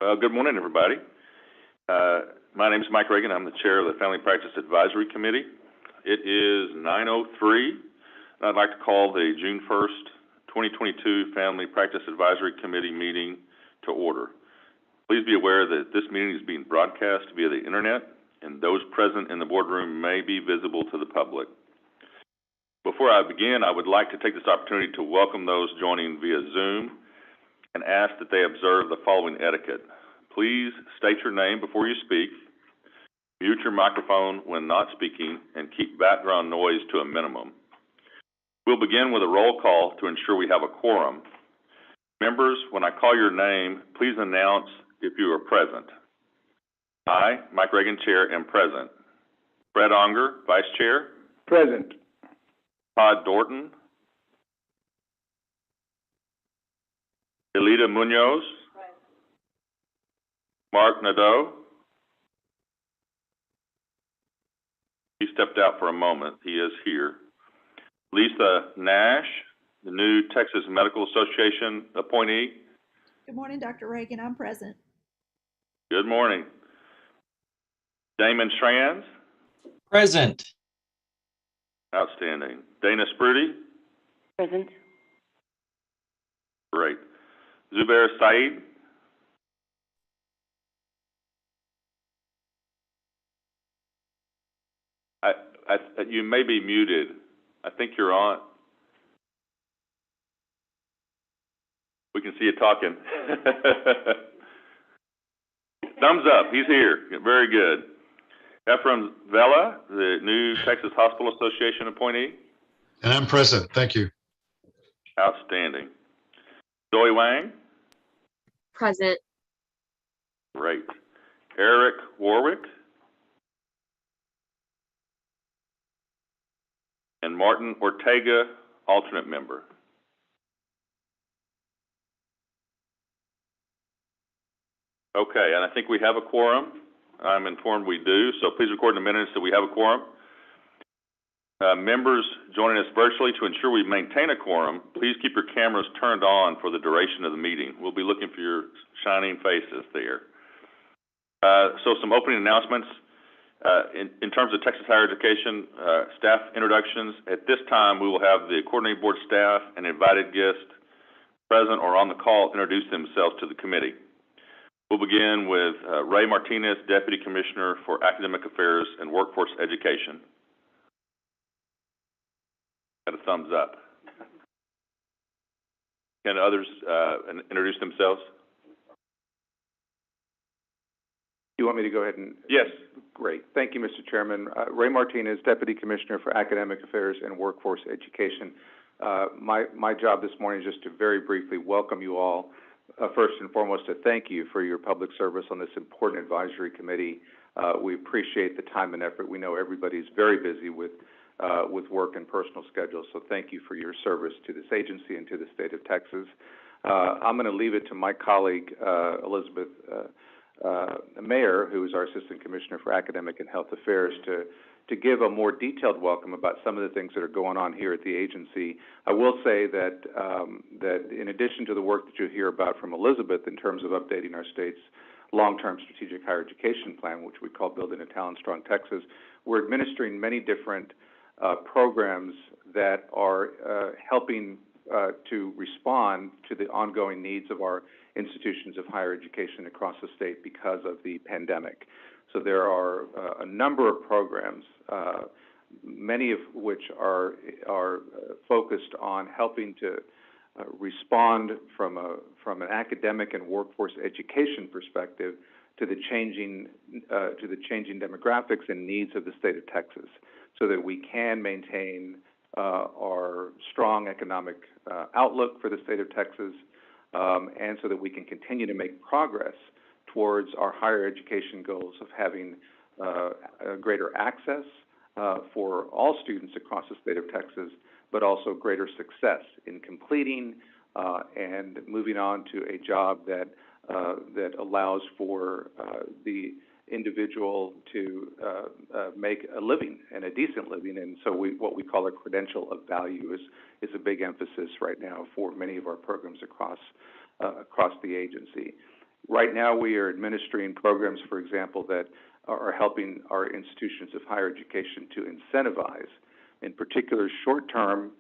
Good morning, everybody. My name is Mike Reagan. I'm the chair of the Family Practice Advisory Committee. It is 9:03, and I'd like to call the June 1st, 2022 Family Practice Advisory Committee meeting to order. Please be aware that this meeting is being broadcast via the internet, and those present in the boardroom may be visible to the public. Before I begin, I would like to take this opportunity to welcome those joining via Zoom and ask that they observe the following etiquette. Please state your name before you speak, mute your microphone when not speaking, and keep background noise to a minimum. We'll begin with a roll call to ensure we have a quorum. Members, when I call your name, please announce if you are present. I, Mike Reagan, Chair, am present. Fred Unger, Vice Chair. Present. Todd Dorton. Elita Munoz. Present. Mark Nadeau. He stepped out for a moment. He is here. Lisa Nash, the new Texas Medical Association appointee. Good morning, Dr. Reagan. I'm present. Good morning. Damon Schranz. Present. Outstanding. Dana Sprudy. Present. Great. Zubair Saeed. You may be muted. I think you're on. We can see you talking. Thumbs up. He's here. Very good. Ephraim Vela, the new Texas Hospital Association appointee. And I'm present. Thank you. Outstanding. Zoe Wang. Present. Great. Eric Warwick. And Martin Ortega, alternate member. Okay, and I think we have a quorum. I'm informed we do, so please record in the minutes that we have a quorum. Members joining us virtually, to ensure we maintain a quorum, please keep your cameras turned on for the duration of the meeting. We'll be looking for your shining faces there. So some opening announcements. In terms of Texas higher education staff introductions, at this time we will have the coordinating board staff and invited guests present or on the call introduce themselves to the committee. We'll begin with Ray Martinez, Deputy Commissioner for Academic Affairs and Workforce Education. Got a thumbs up. Can others introduce themselves? You want me to go ahead and? Yes. Great. Thank you, Mr. Chairman. Ray Martinez, Deputy Commissioner for Academic Affairs and Workforce Education. My job this morning is just to very briefly welcome you all. First and foremost, to thank you for your public service on this important advisory committee. We appreciate the time and effort. We know everybody's very busy with work and personal schedules, so thank you for your service to this agency and to the state of Texas. I'm going to leave it to my colleague, Elizabeth Mayer, who is our Assistant Commissioner for Academic and Health Affairs, to give a more detailed welcome about some of the things that are going on here at the agency. I will say that that in addition to the work that you'll hear about from Elizabeth in terms of updating our state's long-term strategic higher education plan, which we call Building a Talent-Strong Texas, we're administering many different programs that are helping to respond to the ongoing needs of our institutions of higher education across the state because of the pandemic. So there are a number of programs, many of which are focused on helping to respond from an academic and workforce education perspective to the changing demographics and needs of the state of Texas, so that we can maintain our strong economic outlook for the state of Texas, and so that we can continue to make progress towards our higher education goals of having greater access for all students across the state of Texas, but also greater success in completing and moving on to a job that allows for the individual to make a living and a decent living. And so what we call a credential of value is a big emphasis right now for many of our programs across the agency. Right now, we are administering programs, for example, that are helping our institutions of higher education to incentivize, in particular, short-term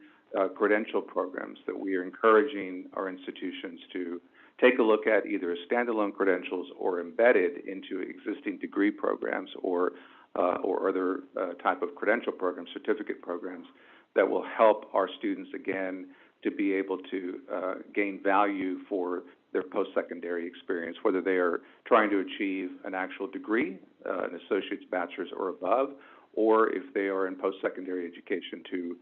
credential programs that we are encouraging our institutions to take a look at, either as standalone credentials or embedded into existing degree programs or other type of credential programs, certificate programs, that will help our students, again, to be able to gain value for their post-secondary experience, whether they are trying to achieve an actual degree, an associate's, bachelor's, or above, or if they are in post-secondary education to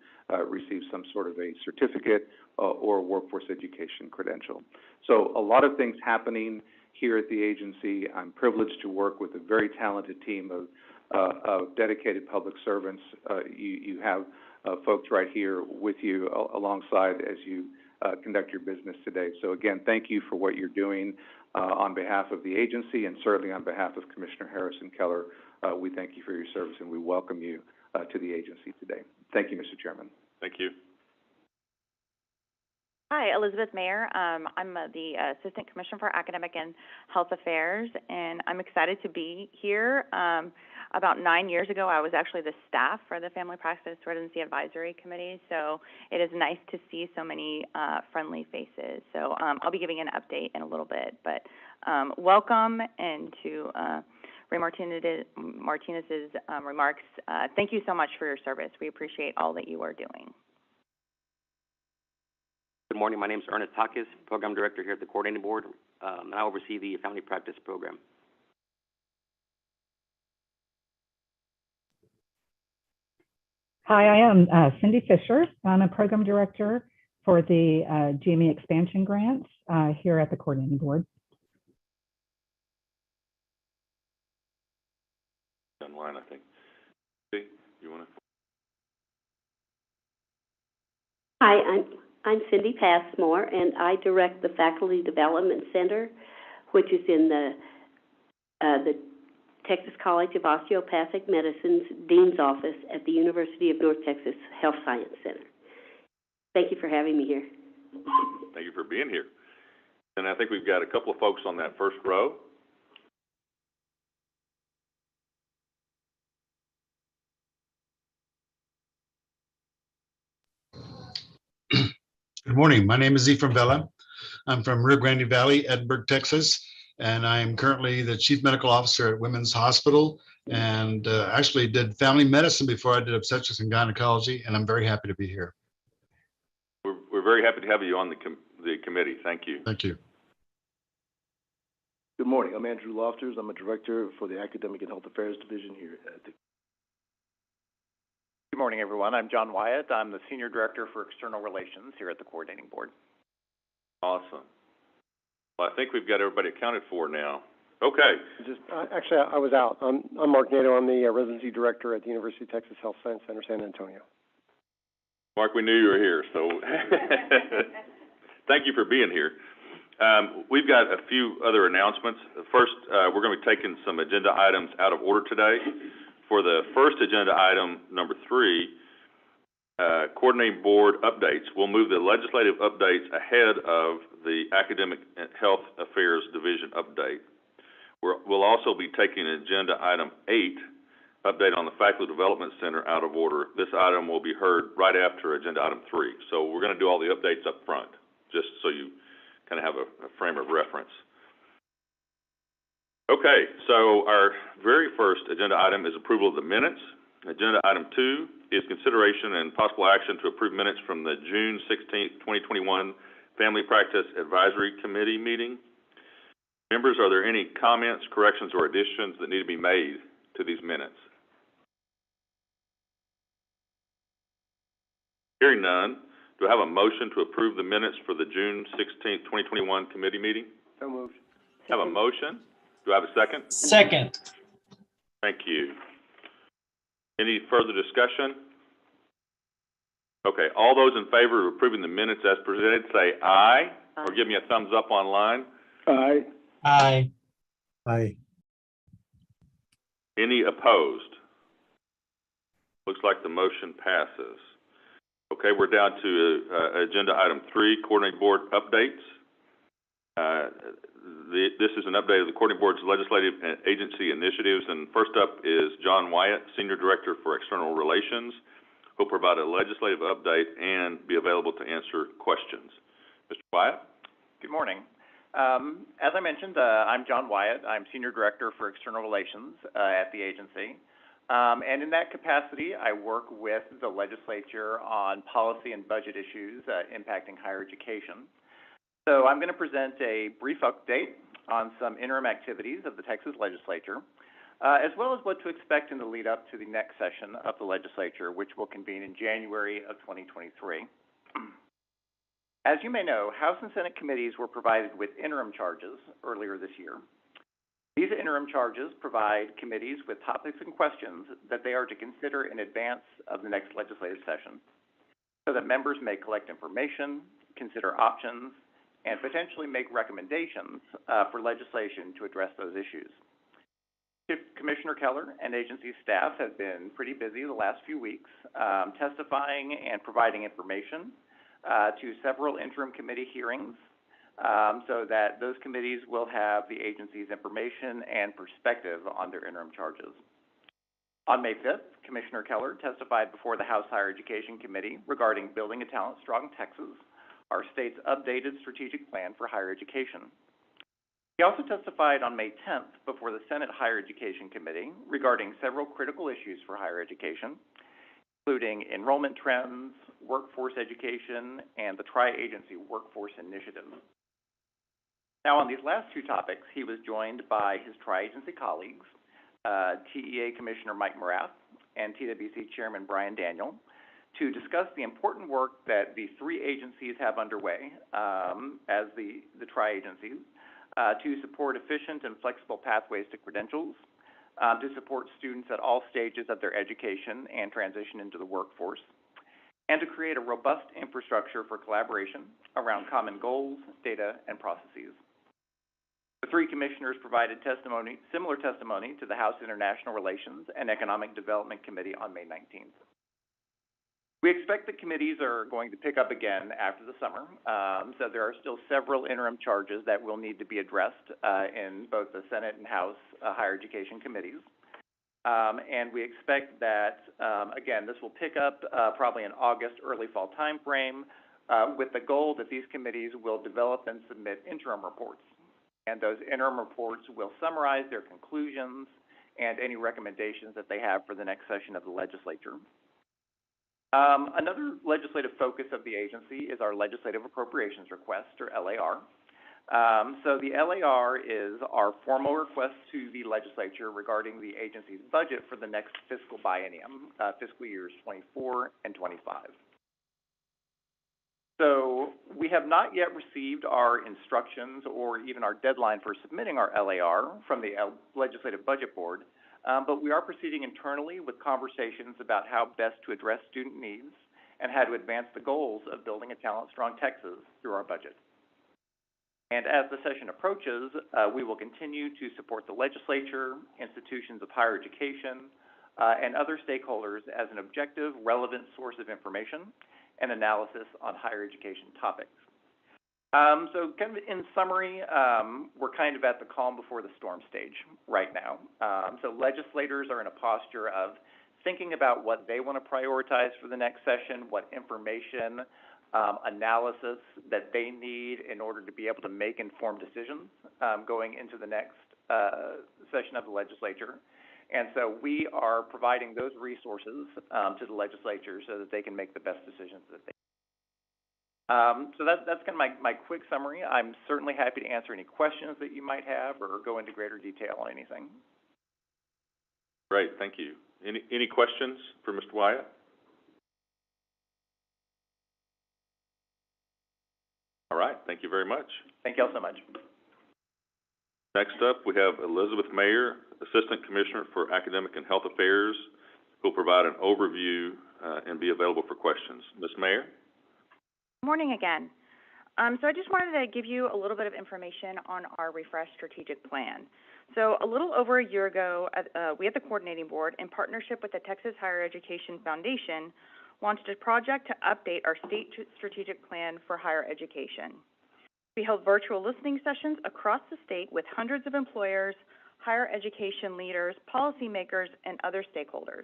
receive some sort of a certificate or workforce education credential. So a lot of things happening here at the agency. I'm privileged to work with a very talented team of dedicated public servants. You have folks right here with you alongside as you conduct your business today. So again, thank you for what you're doing on behalf of the agency, and certainly on behalf of Commissioner Harrison Keller. We thank you for your service, and we welcome you to the agency today. Thank you, Mr. Chairman. Thank you. Hi, Elizabeth Mayer. I'm the Assistant Commissioner for Academic and Health Affairs, and I'm excited to be here. About 9 years ago, I was actually the staff for the Family Practice Residency Advisory Committee, so it is nice to see so many friendly faces. So I'll be giving an update in a little bit, but welcome, and to Ray Martinez's remarks, thank you so much for your service. We appreciate all that you are doing. Good morning. My name is Ernest Takis, Program Director here at the Coordinating Board, and I oversee the Family Practice Program. Hi, I am Cindy Fisher. I'm a Program Director for the GME Expansion Grants here at the Coordinating Board. Online, I think. See, you want to? Hi, I'm Cindy Passmore, and I direct the Faculty Development Center, which is in the Texas College of Osteopathic Medicine's Dean's Office at the University of North Texas Health Science Center. Thank you for having me here. Thank you for being here. And I think we've got a couple of folks on that first row. Good morning. My name is Ephraim Vela. I'm from Rio Grande Valley, Edinburgh, Texas, and I'm currently the Chief Medical Officer at Women's Hospital, and actually did family medicine before I did obstetrics and gynecology, and I'm very happy to be here. We're very happy to have you on the committee. Thank you. Thank you. Good morning. I'm Andrew Lofters. I'm a Director for the Academic and Health Affairs Division here at the... Good morning, everyone. I'm John Wyatt. I'm the Senior Director for External Relations here at the Coordinating Board. Awesome. Well, I think we've got everybody accounted for now. Okay. Actually, I was out. I'm Mark Nato. I'm the Residency Director at the University of Texas Health Science Center, San Antonio. Mark, we knew you were here, so thank you for being here. We've got a few other announcements. First, we're going to be taking some agenda items out of order today. For the first agenda item, number 3, Coordinating Board updates, we'll move the legislative updates ahead of the Academic and Health Affairs Division update. We'll also be taking agenda item 8, update on the Faculty Development Center, out of order. This item will be heard right after agenda item 3. So we're going to do all the updates up front, just so you kind of have a frame of reference. Okay, so our very first agenda item is approval of the minutes. Agenda item 2 is consideration and possible action to approve minutes from the June 16th, 2021 Family Practice Advisory Committee meeting. Members, are there any comments, corrections, or additions that need to be made to these minutes? Hearing none, do I have a motion to approve the minutes for the June 16th, 2021 committee meeting? So moved. Have a motion. Do I have a second? Second. Thank you. Any further discussion? Okay, all those in favor of approving the minutes as presented, say aye, or give me a thumbs up online. Aye. Aye. Aye. Any opposed? Looks like the motion passes. Okay, we're down to agenda item 3, Coordinating Board updates. This is an update of the Coordinating Board's legislative and agency initiatives, and first up is John Wyatt, Senior Director for External Relations, who will provide a legislative update and be available to answer questions. Mr. Wyatt? Good morning. As I mentioned, I'm John Wyatt. I'm Senior Director for External Relations at the agency. And in that capacity, I work with the legislature on policy and budget issues impacting higher education. So I'm going to present a brief update on some interim activities of the Texas legislature, as well as what to expect in the lead up to the next session of the legislature, which will convene in January of 2023. As you may know, House and Senate committees were provided with interim charges earlier this year. These interim charges provide committees with topics and questions that they are to consider in advance of the next legislative session, so that members may collect information, consider options, and potentially make recommendations for legislation to address those issues. Commissioner Keller and agency staff have been pretty busy the last few weeks, testifying and providing information to several interim committee hearings, so that those committees will have the agency's information and perspective on their interim charges. On May 5th, Commissioner Keller testified before the House Higher Education Committee regarding Building a Talent-Strong Texas, our state's updated strategic plan for higher education. He also testified on May 10th before the Senate Higher Education Committee regarding several critical issues for higher education, including enrollment trends, workforce education, and the Tri-Agency Workforce Initiative. Now, on these last two topics, he was joined by his Tri-Agency colleagues, TEA Commissioner Mike Morath and TWC Chairman Brian Daniel, to discuss the important work that the three agencies have underway as the Tri-Agencies to support efficient and flexible pathways to credentials, to support students at all stages of their education and transition into the workforce, and to create a robust infrastructure for collaboration around common goals, data, and processes. The three commissioners provided similar testimony to the House International Relations and Economic Development Committee on May 19th. We expect the committees are going to pick up again after the summer, so there are still several interim charges that will need to be addressed in both the Senate and House higher education committees. And we expect that, again, this will pick up probably in August, early fall timeframe, with the goal that these committees will develop and submit interim reports. And those interim reports will summarize their conclusions and any recommendations that they have for the next session of the legislature. Another legislative focus of the agency is our legislative appropriations request, or LAR. So the LAR is our formal request to the legislature regarding the agency's budget for the next fiscal biennium, fiscal years 24 and 25. So we have not yet received our instructions or even our deadline for submitting our LAR from the Legislative Budget Board, but we are proceeding internally with conversations about how best to address student needs and how to advance the goals of building a talent-strong Texas through our budget. And as the session approaches, we will continue to support the legislature, institutions of higher education, and other stakeholders as an objective, relevant source of information and analysis on higher education topics. So kind of in summary, we're kind of at the calm before the storm stage right now. So legislators are in a posture of thinking about what they want to prioritize for the next session, what information, analysis that they need in order to be able to make informed decisions going into the next session of the legislature. And so we are providing those resources to the legislature so that they can make the best decisions that they can. So that's kind of my quick summary. I'm certainly happy to answer any questions that you might have or go into greater detail on anything. Great, thank you. Any questions for Mr. Wyatt? All right, thank you very much. Thank you all so much. Next up, we have Elizabeth Mayer, Assistant Commissioner for Academic and Health Affairs, who will provide an overview and be available for questions. Ms. Mayer? Good morning again. So I just wanted to give you a little bit of information on our refreshed strategic plan. So a little over a year ago, we at the Coordinating Board, in partnership with the Texas Higher Education Foundation, launched a project to update our state strategic plan for higher education. We held virtual listening sessions across the state with hundreds of employers, higher education leaders, policymakers, and other stakeholders.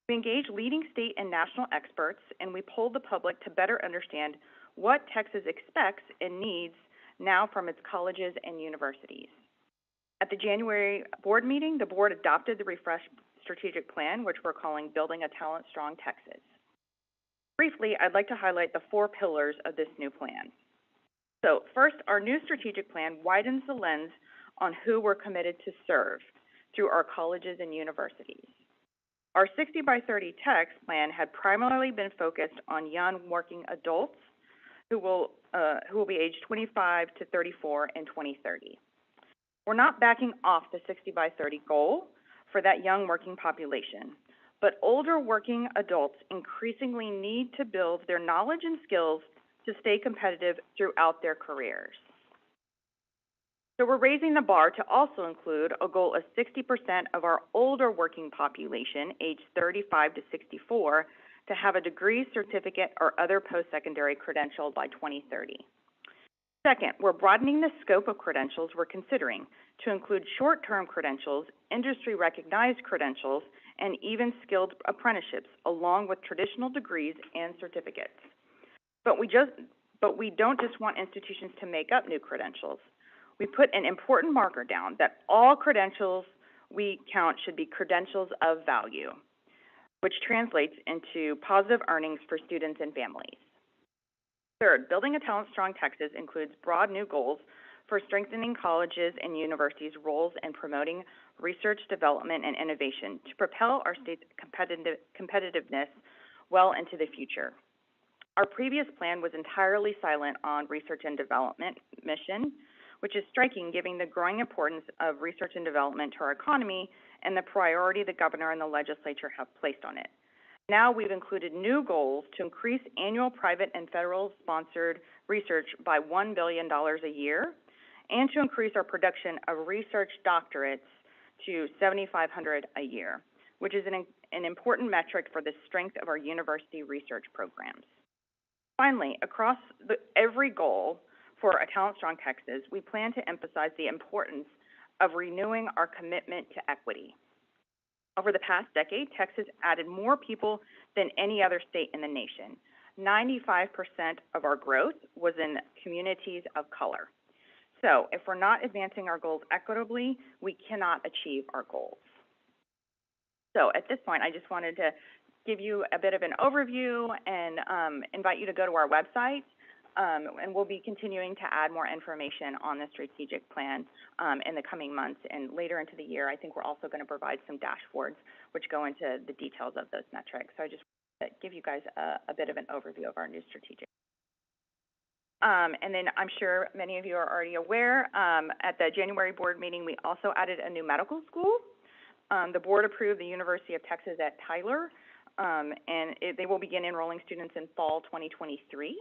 We engaged leading state and national experts, and we polled the public to better understand what Texas expects and needs now from its colleges and universities. At the January board meeting, the board adopted the refreshed strategic plan, which we're calling Building a Talent Strong Texas. Briefly, I'd like to highlight the 4 pillars of this new plan. So first, our new strategic plan widens the lens on who we're committed to serve through our colleges and universities. Our 60 by 30 text plan had primarily been focused on young working adults who will be aged 25 to 34 in 2030. We're not backing off the 60 by 30 goal for that young working population, but older working adults increasingly need to build their knowledge and skills to stay competitive throughout their careers. So we're raising the bar to also include a goal of 60% of our older working population, aged 35 to 64, to have a degree, certificate, or other post-secondary credential by 2030. Second, we're broadening the scope of credentials we're considering to include short-term credentials, industry-recognized credentials, and even skilled apprenticeships, along with traditional degrees and certificates. But we don't just want institutions to make up new credentials. We put an important marker down that all credentials we count should be credentials of value, which translates into positive earnings for students and families. Third, Building a Talent Strong Texas includes broad new goals for strengthening colleges and universities' roles in promoting research, development, and innovation to propel our state's competitiveness well into the future. Our previous plan was entirely silent on research and development mission, which is striking given the growing importance of research and development to our economy and the priority the governor and the legislature have placed on it. Now we've included new goals to increase annual private and federal-sponsored research by $1 billion a year and to increase our production of research doctorates to 7,500 a year, which is an important metric for the strength of our university research programs. Finally, across every goal for a Talent Strong Texas, we plan to emphasize the importance of renewing our commitment to equity. Over the past decade, Texas added more people than any other state in the nation. 95% of our growth was in communities of color. So if we're not advancing our goals equitably, we cannot achieve our goals. So at this point, I just wanted to give you a bit of an overview and invite you to go to our website. And we'll be continuing to add more information on the strategic plan in the coming months. And later into the year, I think we're also going to provide some dashboards which go into the details of those metrics. So I just want to give you guys a bit of an overview of our new strategic. And then I'm sure many of you are already aware, at the January board meeting, we also added a new medical school. The board approved the University of Texas at Tyler, and they will begin enrolling students in fall 2023.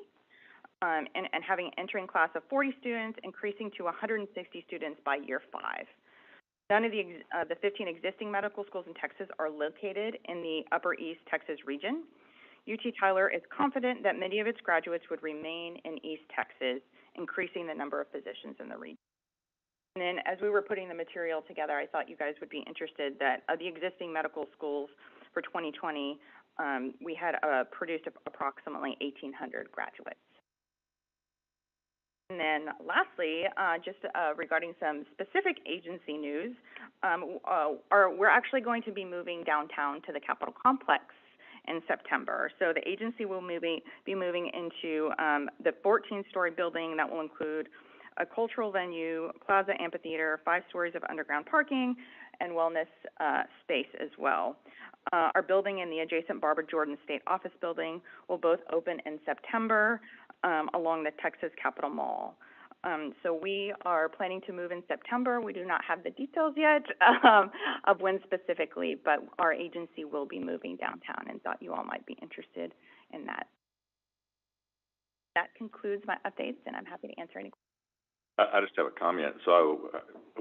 And having an entering class of 40 students, increasing to 160 students by year 5. None of the 15 existing medical schools in Texas are located in the Upper East Texas region. UT Tyler is confident that many of its graduates would remain in East Texas, increasing the number of physicians in the region. And then as we were putting the material together, I thought you guys would be interested that of the existing medical schools for 2020, we had produced approximately 1,800 graduates. And then lastly, just regarding some specific agency news, we're actually going to be moving downtown to the Capitol Complex in September. So the agency will be moving into the 14-story building that will include a cultural venue, plaza amphitheater, 5 stories of underground parking, and wellness space as well. Our building and the adjacent Barbara Jordan State Office building will both open in September along the Texas Capitol Mall. So we are planning to move in September. We do not have the details yet of when specifically, but our agency will be moving downtown and thought you all might be interested in that. That concludes my updates, and I'm happy to answer any questions. I just have a comment. So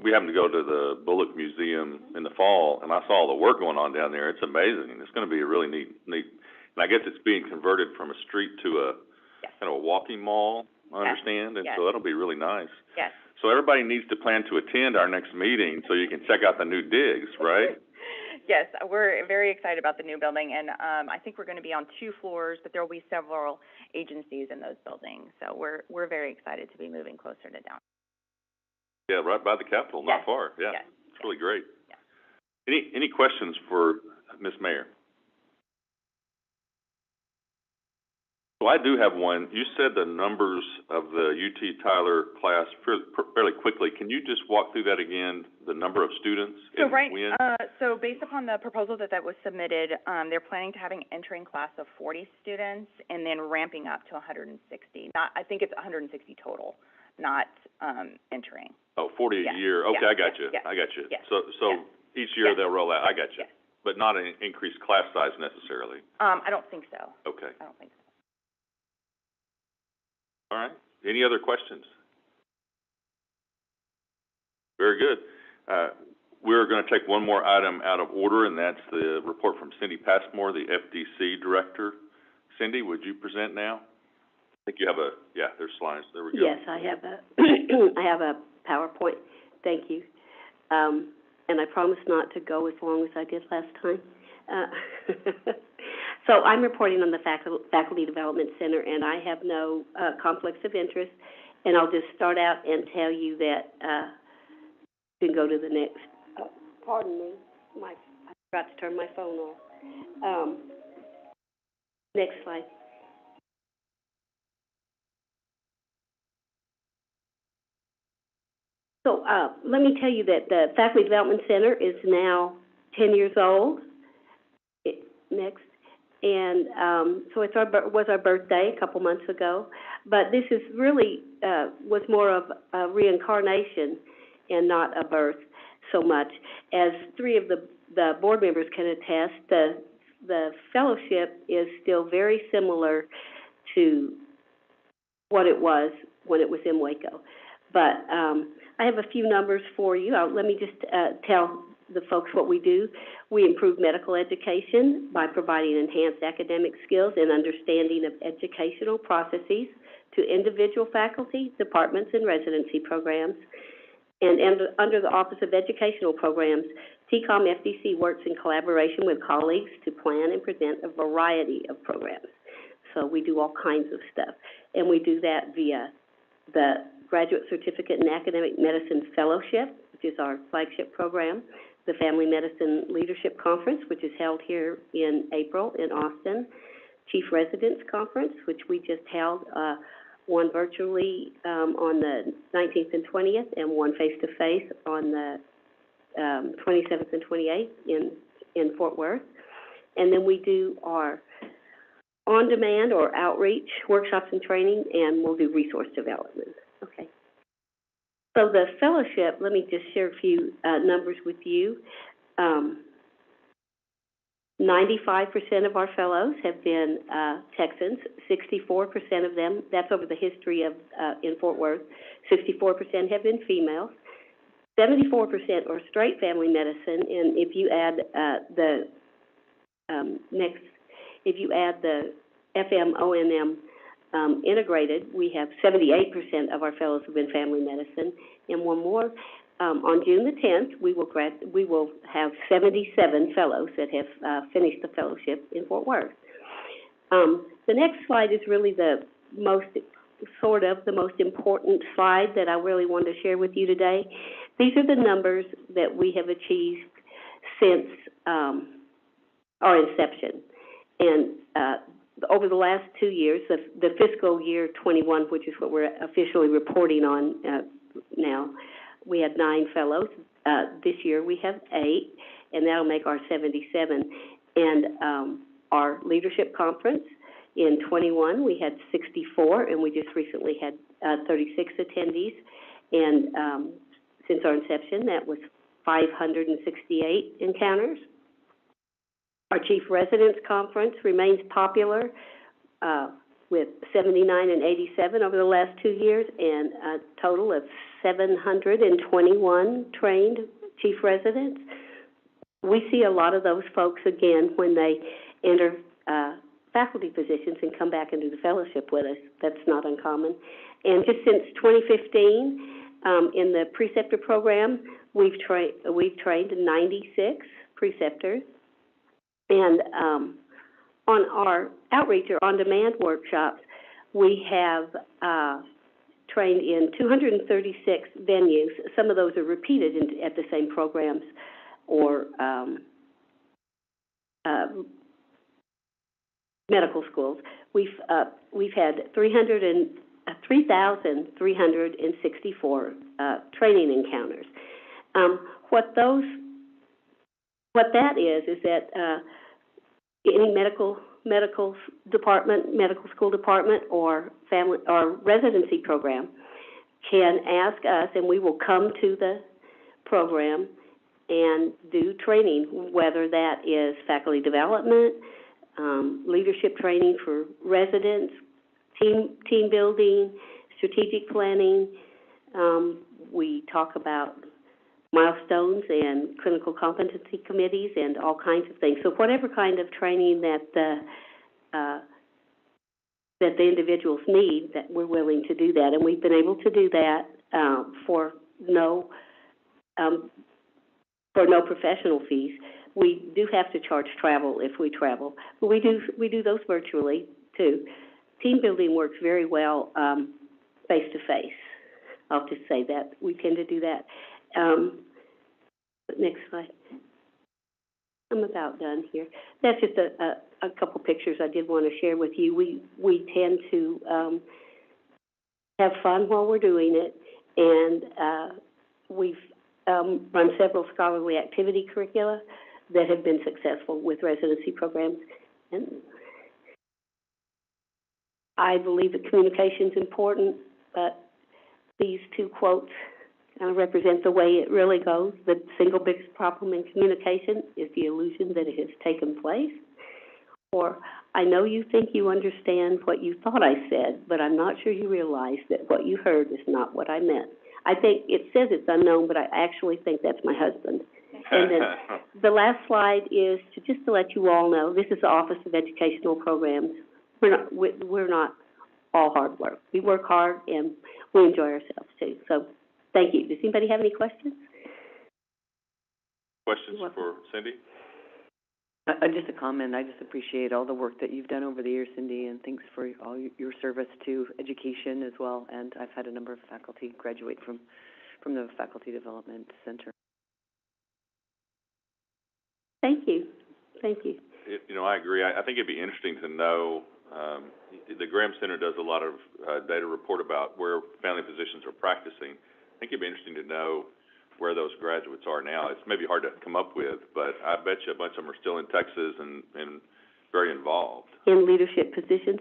we happened to go to the Bullock Museum in the fall, and I saw all the work going on down there. It's amazing. It's going to be a really neat, and I guess it's being converted from a street to a kind of a walking mall. I understand, and yes. so that'll be really nice. Yes. So everybody needs to plan to attend our next meeting so you can check out the new digs, right? Yes, we're very excited about the new building, and I think we're going to be on 2 floors, but there will be several agencies in those buildings. So we're very excited to be moving closer to downtown. Yeah, right by the Capitol, not far. Yeah, yes. It's really great. Yes. Any questions for Ms. Mayor? So I do have one. You said the numbers of the UT Tyler class fairly quickly. Can you just walk through that again, the number of students? So when? So based upon the proposal that was submitted, they're planning to have an entering class of 40 students and then ramping up to 160. I think it's 160 total, not entering. Oh, 40 a year. Okay, I got you. I got you. So each year they'll roll out. I got you. But not an increased class size necessarily. I don't think so. Okay. I don't think so. All right. Any other questions? Very good. We're going to take one more item out of order, and that's the report from Cindy Passmore, the FDC Director. Cindy, would you present now? I think you have there's slides. There we go. Yes, I have I have a PowerPoint. Thank you. And I promise not to go as long as I did last time. So I'm reporting on the Faculty Development Center, and I have no conflicts of interest. And I'll just start out and tell you that you can go to the next. Pardon me, I forgot to turn my phone off. Next slide. So let me tell you that the Faculty Development Center is now 10 years old. Next. And so it was our birthday a couple months ago. But this is really was more of a reincarnation and not a birth so much. As 3 of the board members can attest, the fellowship is still very similar to what it was when it was in Waco. But I have a few numbers for you. Let me just tell the folks what we do. We improve medical education by providing enhanced academic skills and understanding of educational processes to individual faculty, departments, and residency programs. And under the Office of Educational Programs, TCOM FDC works in collaboration with colleagues to plan and present a variety of programs. So we do all kinds of stuff. And we do that via the Graduate Certificate in Academic Medicine Fellowship, which is our flagship program, the Family Medicine Leadership Conference, which is held here in April in Austin, Chief Residence Conference, which we just held, one virtually on the 19th and 20th, and one face-to-face on the 27th and 28th in Fort Worth. And then we do our on-demand or outreach workshops and training, and we'll do resource development. Okay. So the fellowship, let me just share a few numbers with you. 95% of our fellows have been Texans, 64% of them, that's over the history of in Fort Worth, 64% have been females, 74% are straight family medicine, and if you add if you add the FM, ONM integrated, we have 78% of our fellows have been family medicine. And one more, on June the 10th, we will have 77 fellows that have finished the fellowship in Fort Worth. The next slide is really the most important slide that I really wanted to share with you today. These are the numbers that we have achieved since our inception. And over the last 2 years, the fiscal year 21, which is what we're officially reporting on now, we had 9 fellows. This year we have 8, and that'll make our 77. And our leadership conference in 21, we had 64, and we just recently had 36 attendees. And since our inception, that was 568 encounters. Our Chief Residence Conference remains popular with 79 and 87 over the last 2 years, and a total of 721 trained Chief Residents. We see a lot of those folks again when they enter faculty positions and come back and do the fellowship with us. That's not uncommon. And just since 2015, in the preceptor program, we've trained 96 preceptors. And on our outreach or on-demand workshops, we have trained in 236 venues. Some of those are repeated at the same programs or medical schools. We've had 3,364 training encounters. What that is that any medical department, medical school department, or family or residency program can ask us, and we will come to the program and do training, whether that is faculty development, leadership training for residents, team building, strategic planning. We talk about milestones and clinical competency committees and all kinds of things. So whatever kind of training that the individuals need, that we're willing to do that, and we've been able to do that for no professional fees. We do have to charge travel if we travel, but we do those virtually too. Team building works very well face to face. I'll just say that we tend to do that. Next slide. I'm about done here. That's just a couple pictures I did want to share with you. We tend to have fun while we're doing it, and we've run several scholarly activity curricula that have been successful with residency programs. And I believe that communication is important, but these two quotes represent the way it really goes. The single biggest problem in communication is the illusion that it has taken place. Or, I know you think you understand what you thought I said, but I'm not sure you realize that what you heard is not what I meant. I think it says it's unknown, but I actually think that's my husband. And then the last slide is just to let you all know, this is the Office of Educational Programs. We're not all hard work. We work hard and we enjoy ourselves too. So thank you. Does anybody have any questions? Questions for Cindy? Just a comment. I just appreciate all the work that you've done over the years, Cindy, and thanks for all your service to education as well. And I've had a number of faculty graduate from the Faculty Development Center. Thank you. Thank you. I agree. I think it'd be interesting to know, the Graham Center does a lot of data report about where family physicians are practicing. I think it'd be interesting to know where those graduates are now. It's maybe hard to come up with, but I bet you a bunch of them are still in Texas and very involved. In leadership positions.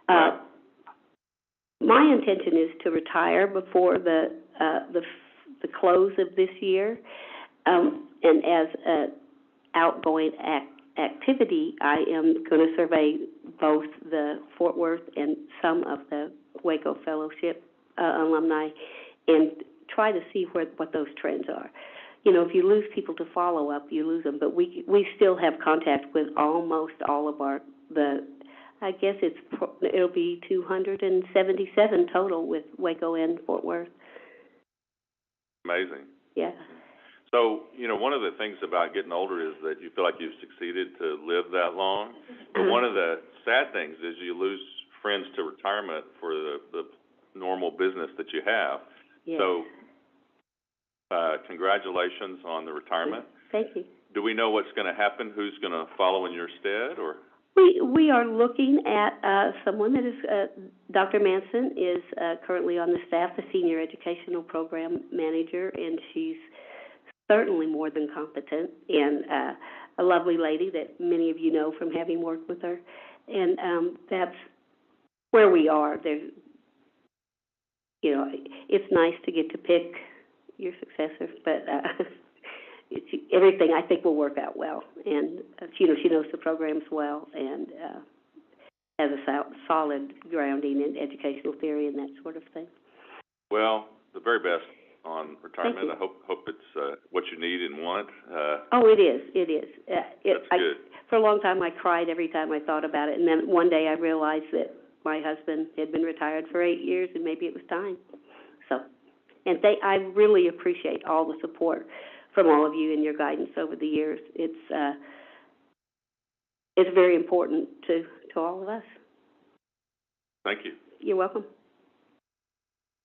Right. My intention is to retire before the close of this year, and as an outgoing activity, I am going to survey both the Fort Worth and some of the Waco Fellowship alumni and try to see what those trends are. If you lose people to follow up, you lose them. But we still have contact with almost all of I guess it'll be 277 total with Waco and Fort Worth. Amazing. Yeah. So, one of the things about getting older is that you feel like you've succeeded to live that long. But one of the sad things is you lose friends to retirement for the normal business that you have. Yeah. So, congratulations on the retirement. Thank you. Do we know what's going to happen? Who's going to follow in your stead, or? We are looking at someone that is, Dr. Manson is currently on the staff, the Senior Educational Program Manager, and she's certainly more than competent, and a lovely lady that many of you know from having worked with her. And that's where we are. There's, it's nice to get to pick your successor, but everything I think will work out well. And she knows the programs well and has a solid grounding in educational theory and that sort of thing. Well, the very best on retirement. I hope it's what you need and want. It is. It is. That's good. For a long time, I cried every time I thought about it, and then one day I realized that my husband had been retired for 8 years, and maybe it was time. So, and I really appreciate all the support from all of you and your guidance over the years. It's very important to all of us. Thank you. You're welcome.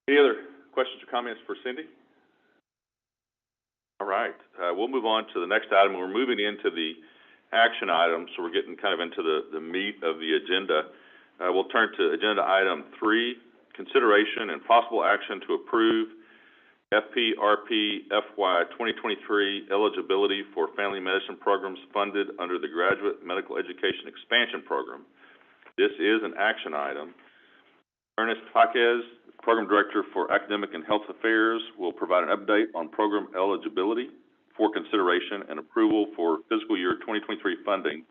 Any other questions or comments for Cindy? All right, we'll move on to the next item. We're moving into the action items, so we're getting kind of into the meat of the agenda. We'll turn to agenda item 3, consideration and possible action to approve Fprp FY 2023 eligibility for family medicine programs funded under the Graduate Medical Education Expansion Program. This is an action item. Ernest Jaquez, Program Director for Academic and Health Affairs, will provide an update on program eligibility for consideration and approval for fiscal year 2023 funding,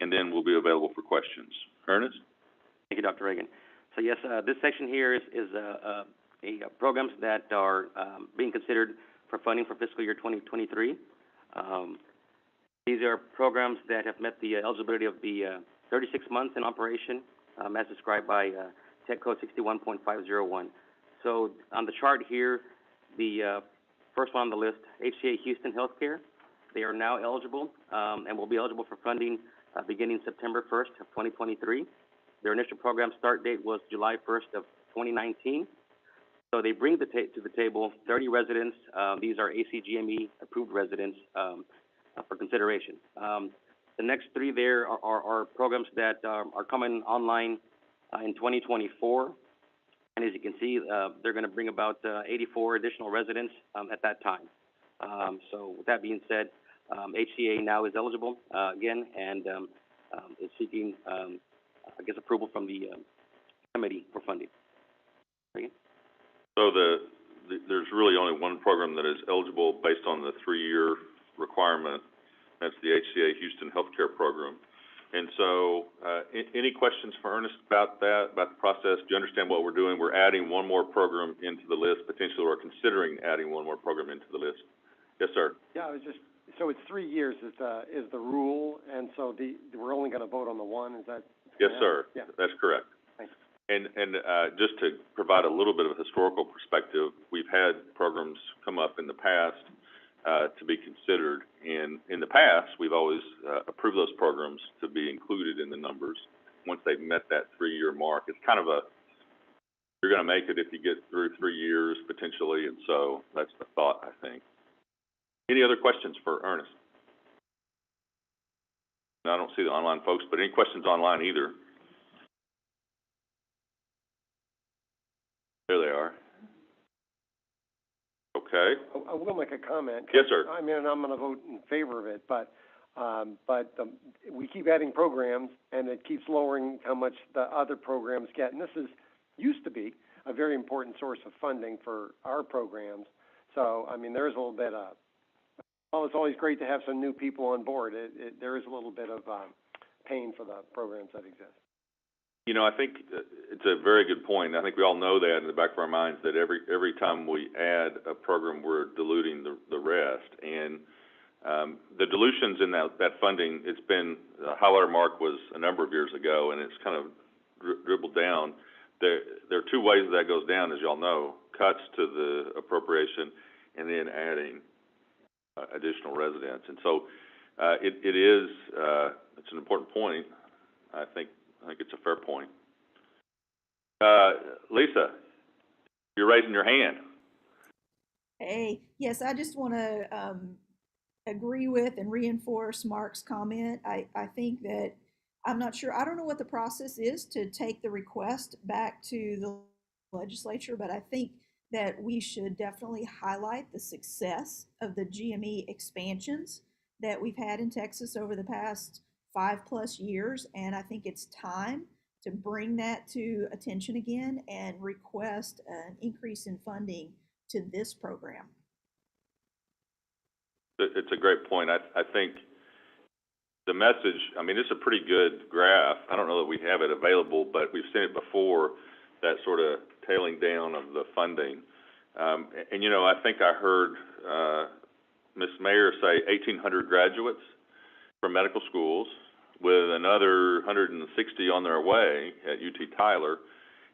and then will be available for questions. Ernest? Thank you, Dr. Reagan. So yes, this section here is programs that are being considered for funding for fiscal year 2023. These are programs that have met the eligibility of the 36 months in operation, as described by Tech Code 61.501. So on the chart here, the first one on the list, HCA Houston Healthcare, they are now eligible and will be eligible for funding beginning September 1st of 2023. Their initial program start date was July 1st of 2019. So they bring to the table 30 residents. These are ACGME approved residents for consideration. The next 3 there are programs that are coming online in 2024, and as you can see, they're going to bring about 84 additional residents at that time. So with that being said, HCA now is eligible again, and is seeking, I guess, approval from the committee for funding. Reagan? So there's really only one program that is eligible based on the 3-year requirement. That's the HCA Houston Healthcare Program. And so, any questions for Ernest about that, about the process? Do you understand what we're doing? We're adding one more program into the list, potentially we're considering adding one more program into the list. Yes, sir. Yeah, so it's 3 years is the rule, and so we're only going to vote on the one, is that? Yes, sir. Yeah. That's correct. Thanks. And just to provide a little bit of a historical perspective, we've had programs come up in the past to be considered. And in the past, we've always approved those programs to be included in the numbers once they've met that 3-year mark. It's kind of you're going to make it if you get through 3 years potentially, and so that's the thought, I think. Any other questions for Ernest? No, I don't see the online folks, but any questions online either? There they are. Okay. I will make a comment. Yes, sir. I mean, I'm going to vote in favor of it, but we keep adding programs, and it keeps lowering how much the other programs get. And this used to be a very important source of funding for our programs. So, I mean, there is a little bit of, well, it's always great to have some new people on board. There is a little bit of pain for the programs that exist. You know, I think it's a very good point. I think we all know that in the back of our minds that every time we add a program, we're diluting the rest. And the dilutions in that funding, it's been, the high water mark was a number of years ago, and it's kind of dribbled down. There are 2 ways that goes down, as y'all know: cuts to the appropriation, and then adding additional residents. And so it's an important point. I think it's a fair point. Lisa, you're raising your hand. Hey, yes, I just want to agree with and reinforce Mark's comment. I think that, I'm not sure, I don't know what the process is to take the request back to the legislature, but I think that we should definitely highlight the success of the GME expansions that we've had in Texas over the past 5+ years, and I think it's time to bring that to attention again and request an increase in funding to this program. It's a great point. I think the message, I mean, it's a pretty good graph. I don't know that we have it available, but we've seen it before, that sort of tailing down of the funding. And, you know, I think I heard Ms. Mayer say 1,800 graduates from medical schools with another 160 on their way at UT Tyler.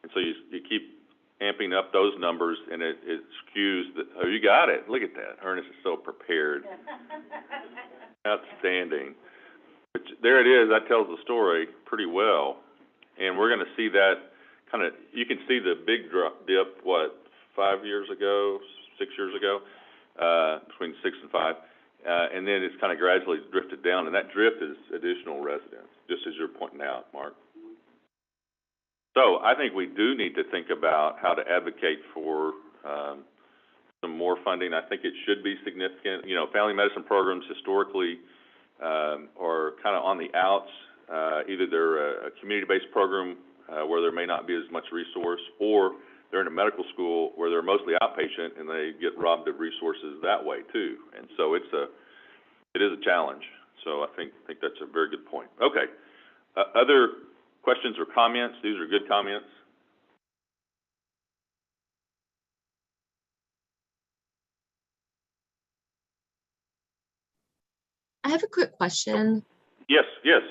And so you keep amping up those numbers, and it skews oh, you got it. Look at that. Ernest is so prepared. Outstanding. But there it is. That tells the story pretty well. And we're going to see that kind of, you can see the big dip, 5 years ago, 6 years ago, between 6 and 5. And then it's kind of gradually drifted down. And that drift is additional residents, just as you're pointing out, Mark. So I think we do need to think about how to advocate for some more funding. I think it should be significant. You know, family medicine programs historically are kind of on the outs. Either they're a community-based program where there may not be as much resource, or they're in a medical school where they're mostly outpatient and they get robbed of resources that way too. And so it is a challenge. So I think that's a very good point. Okay. Other questions or comments? These are good comments. I have a quick question. Yes, yes.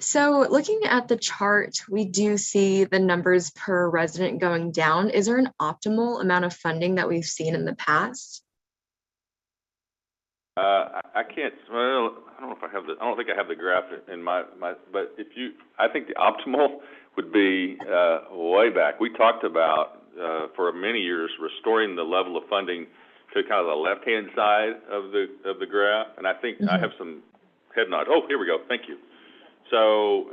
So looking at the chart, we do see the numbers per resident going down. Is there an optimal amount of funding that we've seen in the past? I can't, well, I don't know if I have I don't think I have the graph in my but I think the optimal would be way back. We talked about for many years restoring the level of funding to kind of the left-hand side of the graph, and I think I have some head nods. Oh, here we go. Thank you. So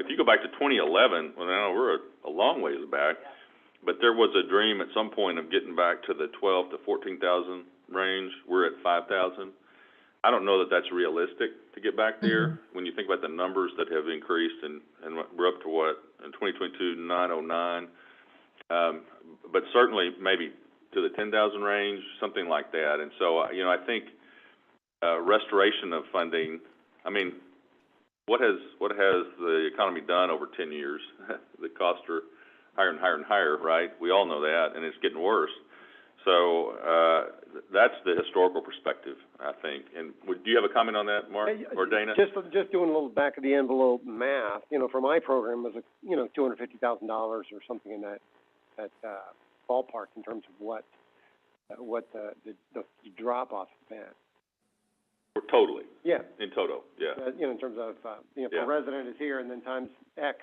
if you go back to 2011, well, now we're a long ways back, but there was a dream at some point of getting back to the 12 to 14,000 range. We're at 5,000. I don't know that that's realistic to get back there when you think about the numbers that have increased, and we're up to what, in 2022, 909. But certainly maybe to the 10,000 range, something like that. And so, you know, I think restoration of funding, I mean, what has the economy done over 10 years? The costs are higher and higher and higher, right? We all know that, and it's getting worse. So that's the historical perspective, I think. And do you have a comment on that, Mark or Dana? Just doing a little back of the envelope math. You know, for my program was $250,000 or something in that ballpark in terms of what the drop off has been. Totally. Yeah. In total. Yeah. You know, in terms of per resident is here and then times X.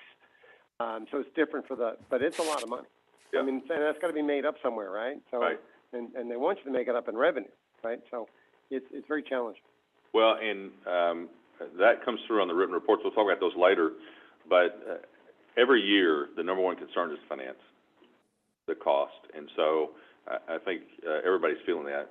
So it's different but it's a lot of money. Yeah. I mean, and that's got to be made up somewhere, right? So, right. And they want you to make it up in revenue, right? So it's very challenging. Well, and that comes through on the written reports. We'll talk about those later. But every year, the number one concern is finance, the cost. And so I think everybody's feeling that.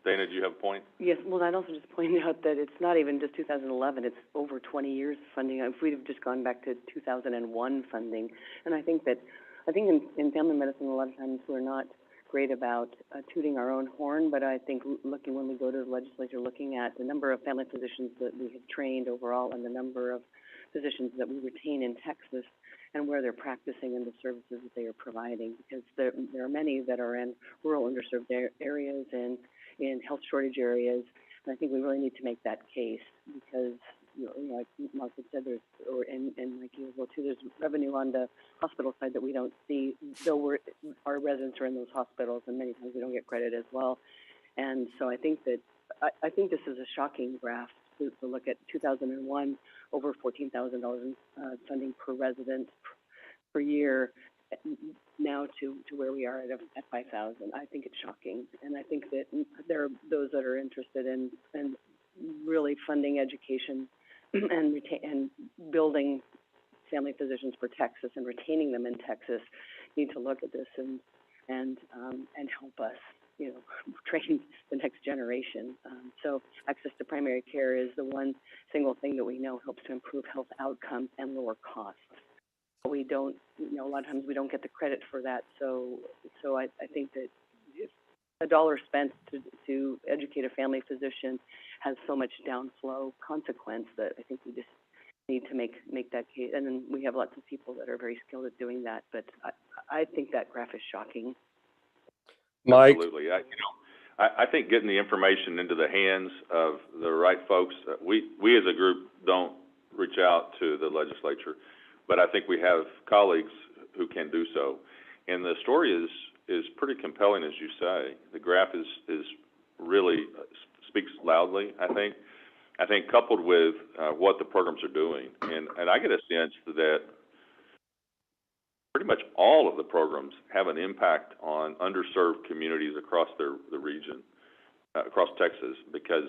Dana, do you have a point? Yes, well, I'd also just point out that it's not even just 2011, it's over 20 years of funding. If we'd have just gone back to 2001 funding, and I think in family medicine, a lot of times we're not great about tooting our own horn, but I think when we go to the legislature, looking at the number of family physicians that we have trained overall and the number of physicians that we retain in Texas and where they're practicing and the services that they are providing, because there are many that are in rural underserved areas and in health shortage areas, and I think we really need to make that case because, like Mark had said, and like you as well too, there's revenue on the hospital side that we don't see, though our residents are in those hospitals, and many times we don't get credit as well. And so I think this is a shocking graph to look at 2001, over $14,000 in funding per resident per year, now to where we are at 5,000. I think it's shocking, and I think that there are those that are interested in really funding education and building family physicians for Texas and retaining them in Texas need to look at this and help us, train the next generation. So access to primary care is the one single thing that we know helps to improve health outcomes and lower costs. We don't, a lot of times we don't get the credit for that. So I think that if a dollar spent to educate a family physician has so much downflow consequence that I think we just need to make that case. And then we have lots of people that are very skilled at doing that. But I think that graph is shocking. Mike? Absolutely. I think getting the information into the hands of the right folks, we as a group don't reach out to the legislature, but I think we have colleagues who can do so. And the story is pretty compelling, as you say. The graph is really speaks loudly, I think. I think coupled with what the programs are doing, and I get a sense that pretty much all of the programs have an impact on underserved communities across the region, across Texas, because,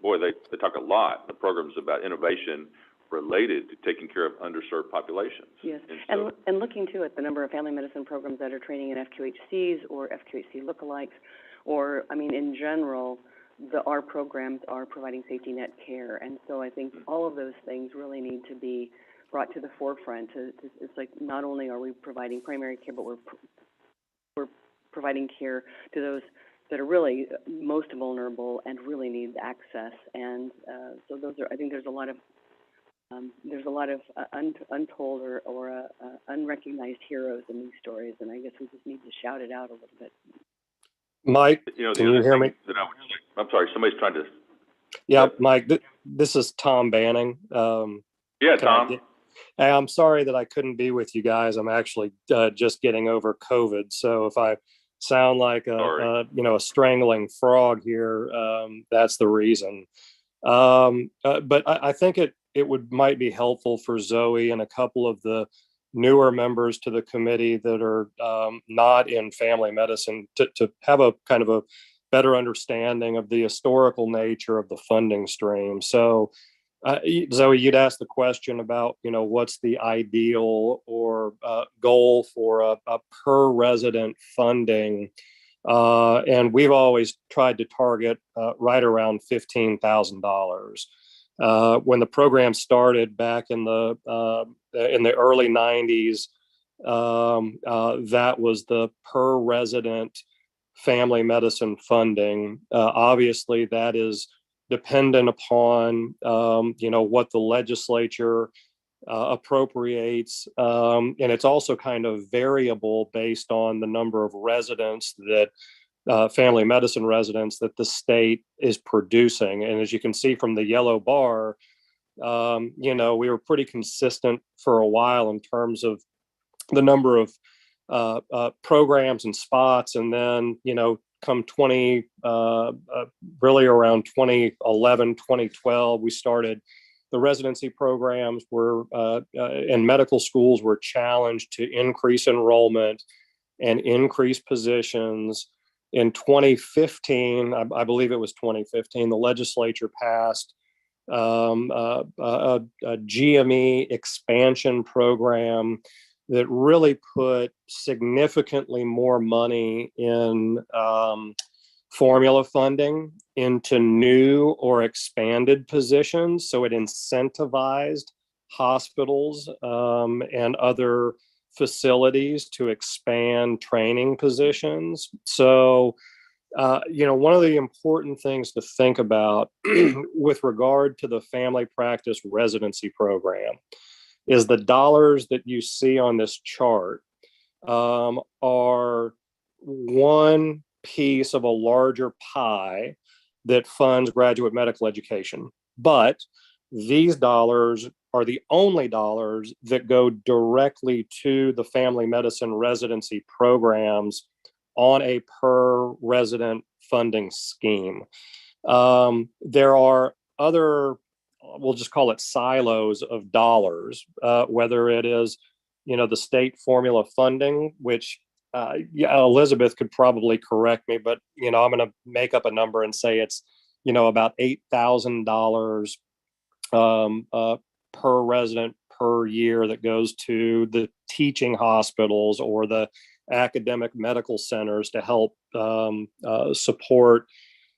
boy, they talk a lot, the programs, about innovation related to taking care of underserved populations. Yes, and, so, and looking too at the number of family medicine programs that are training in FQHCs or FQHC lookalikes, or, I mean, in general, our programs are providing safety net care, and so I think all of those things really need to be brought to the forefront. It's like not only are we providing primary care, but we're providing care to those that are really most vulnerable and really need access. And so those are, I think there's a lot of untold or unrecognized heroes in these stories, and I guess we just need to shout it out a little bit. Mike, you know, can you hear me? I'm sorry, somebody's trying to. Yeah, Mike, this is Tom Banning. Yeah, Tom. Hey, I'm sorry that I couldn't be with you guys. I'm actually just getting over COVID, so if I sound like a strangling frog here, that's the reason. But I think it might be helpful for Zoe and a couple of the newer members to the committee that are not in family medicine to have a kind of a better understanding of the historical nature of the funding stream. So, Zoe, you'd asked the question about, what's the ideal or goal for a per resident funding. And we've always tried to target right around $15,000. When the program started back in the early 90s, that was the per resident family medicine funding. Obviously, that is dependent upon what the legislature appropriates, and it's also kind of variable based on the number of residents that family medicine residents that the state is producing. And as you can see from the yellow bar, we were pretty consistent for a while in terms of the number of programs and spots. And then, come really around 2011, 2012, we started the residency programs and medical schools were challenged to increase enrollment and increase positions. In 2015, I believe it was 2015, the legislature passed a GME expansion program that really put significantly more money in formula funding into new or expanded positions. So it incentivized hospitals and other facilities to expand training positions. So, one of the important things to think about with regard to the family practice residency program is the dollars that you see on this chart are one piece of a larger pie that funds graduate medical education. But these dollars are the only dollars that go directly to the family medicine residency programs on a per resident funding scheme. There are other, we'll just call it silos of dollars, whether it is, the state formula funding, which Elizabeth could probably correct me, but, I'm going to make up a number and say it's, about $8,000 per resident per year that goes to the teaching hospitals or the academic medical centers to help support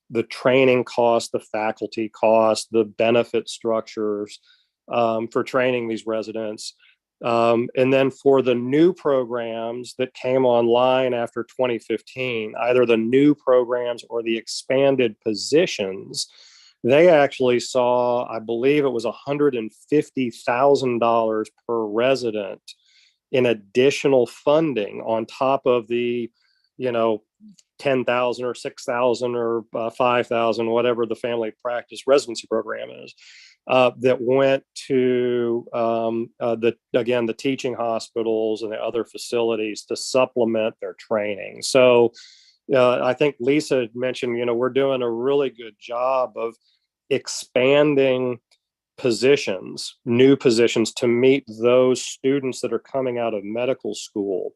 the training costs, the faculty costs, the benefit structures for training these residents. And then for the new programs that came online after 2015, either the new programs or the expanded positions, they actually saw, I believe it was $150,000 per resident in additional funding on top of the, 10,000 or 6,000 or 5,000, whatever the family practice residency program is, that went to the teaching hospitals and the other facilities to supplement their training. So I think Lisa mentioned, we're doing a really good job of expanding positions, new positions to meet those students that are coming out of medical school.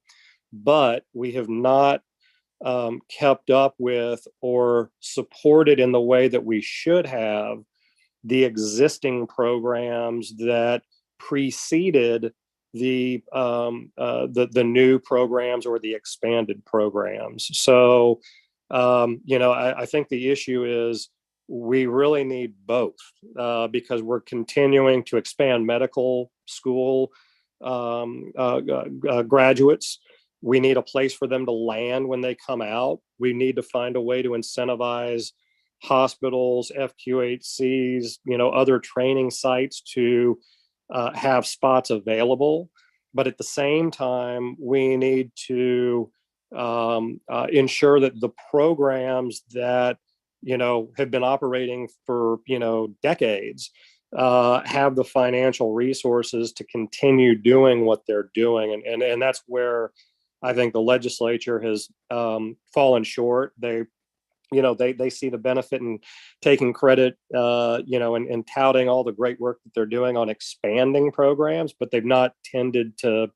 But we have not kept up with or supported in the way that we should have the existing programs that preceded the new programs or the expanded programs. So, I think the issue is we really need both because we're continuing to expand medical school graduates. We need a place for them to land when they come out. We need to find a way to incentivize hospitals, FQHCs, other training sites to have spots available. But at the same time, we need to ensure that the programs that, have been operating for, decades have the financial resources to continue doing what they're doing. And that's where I think the legislature has fallen short. They see the benefit in taking credit, and touting all the great work that they're doing on expanding programs, but they've not tended to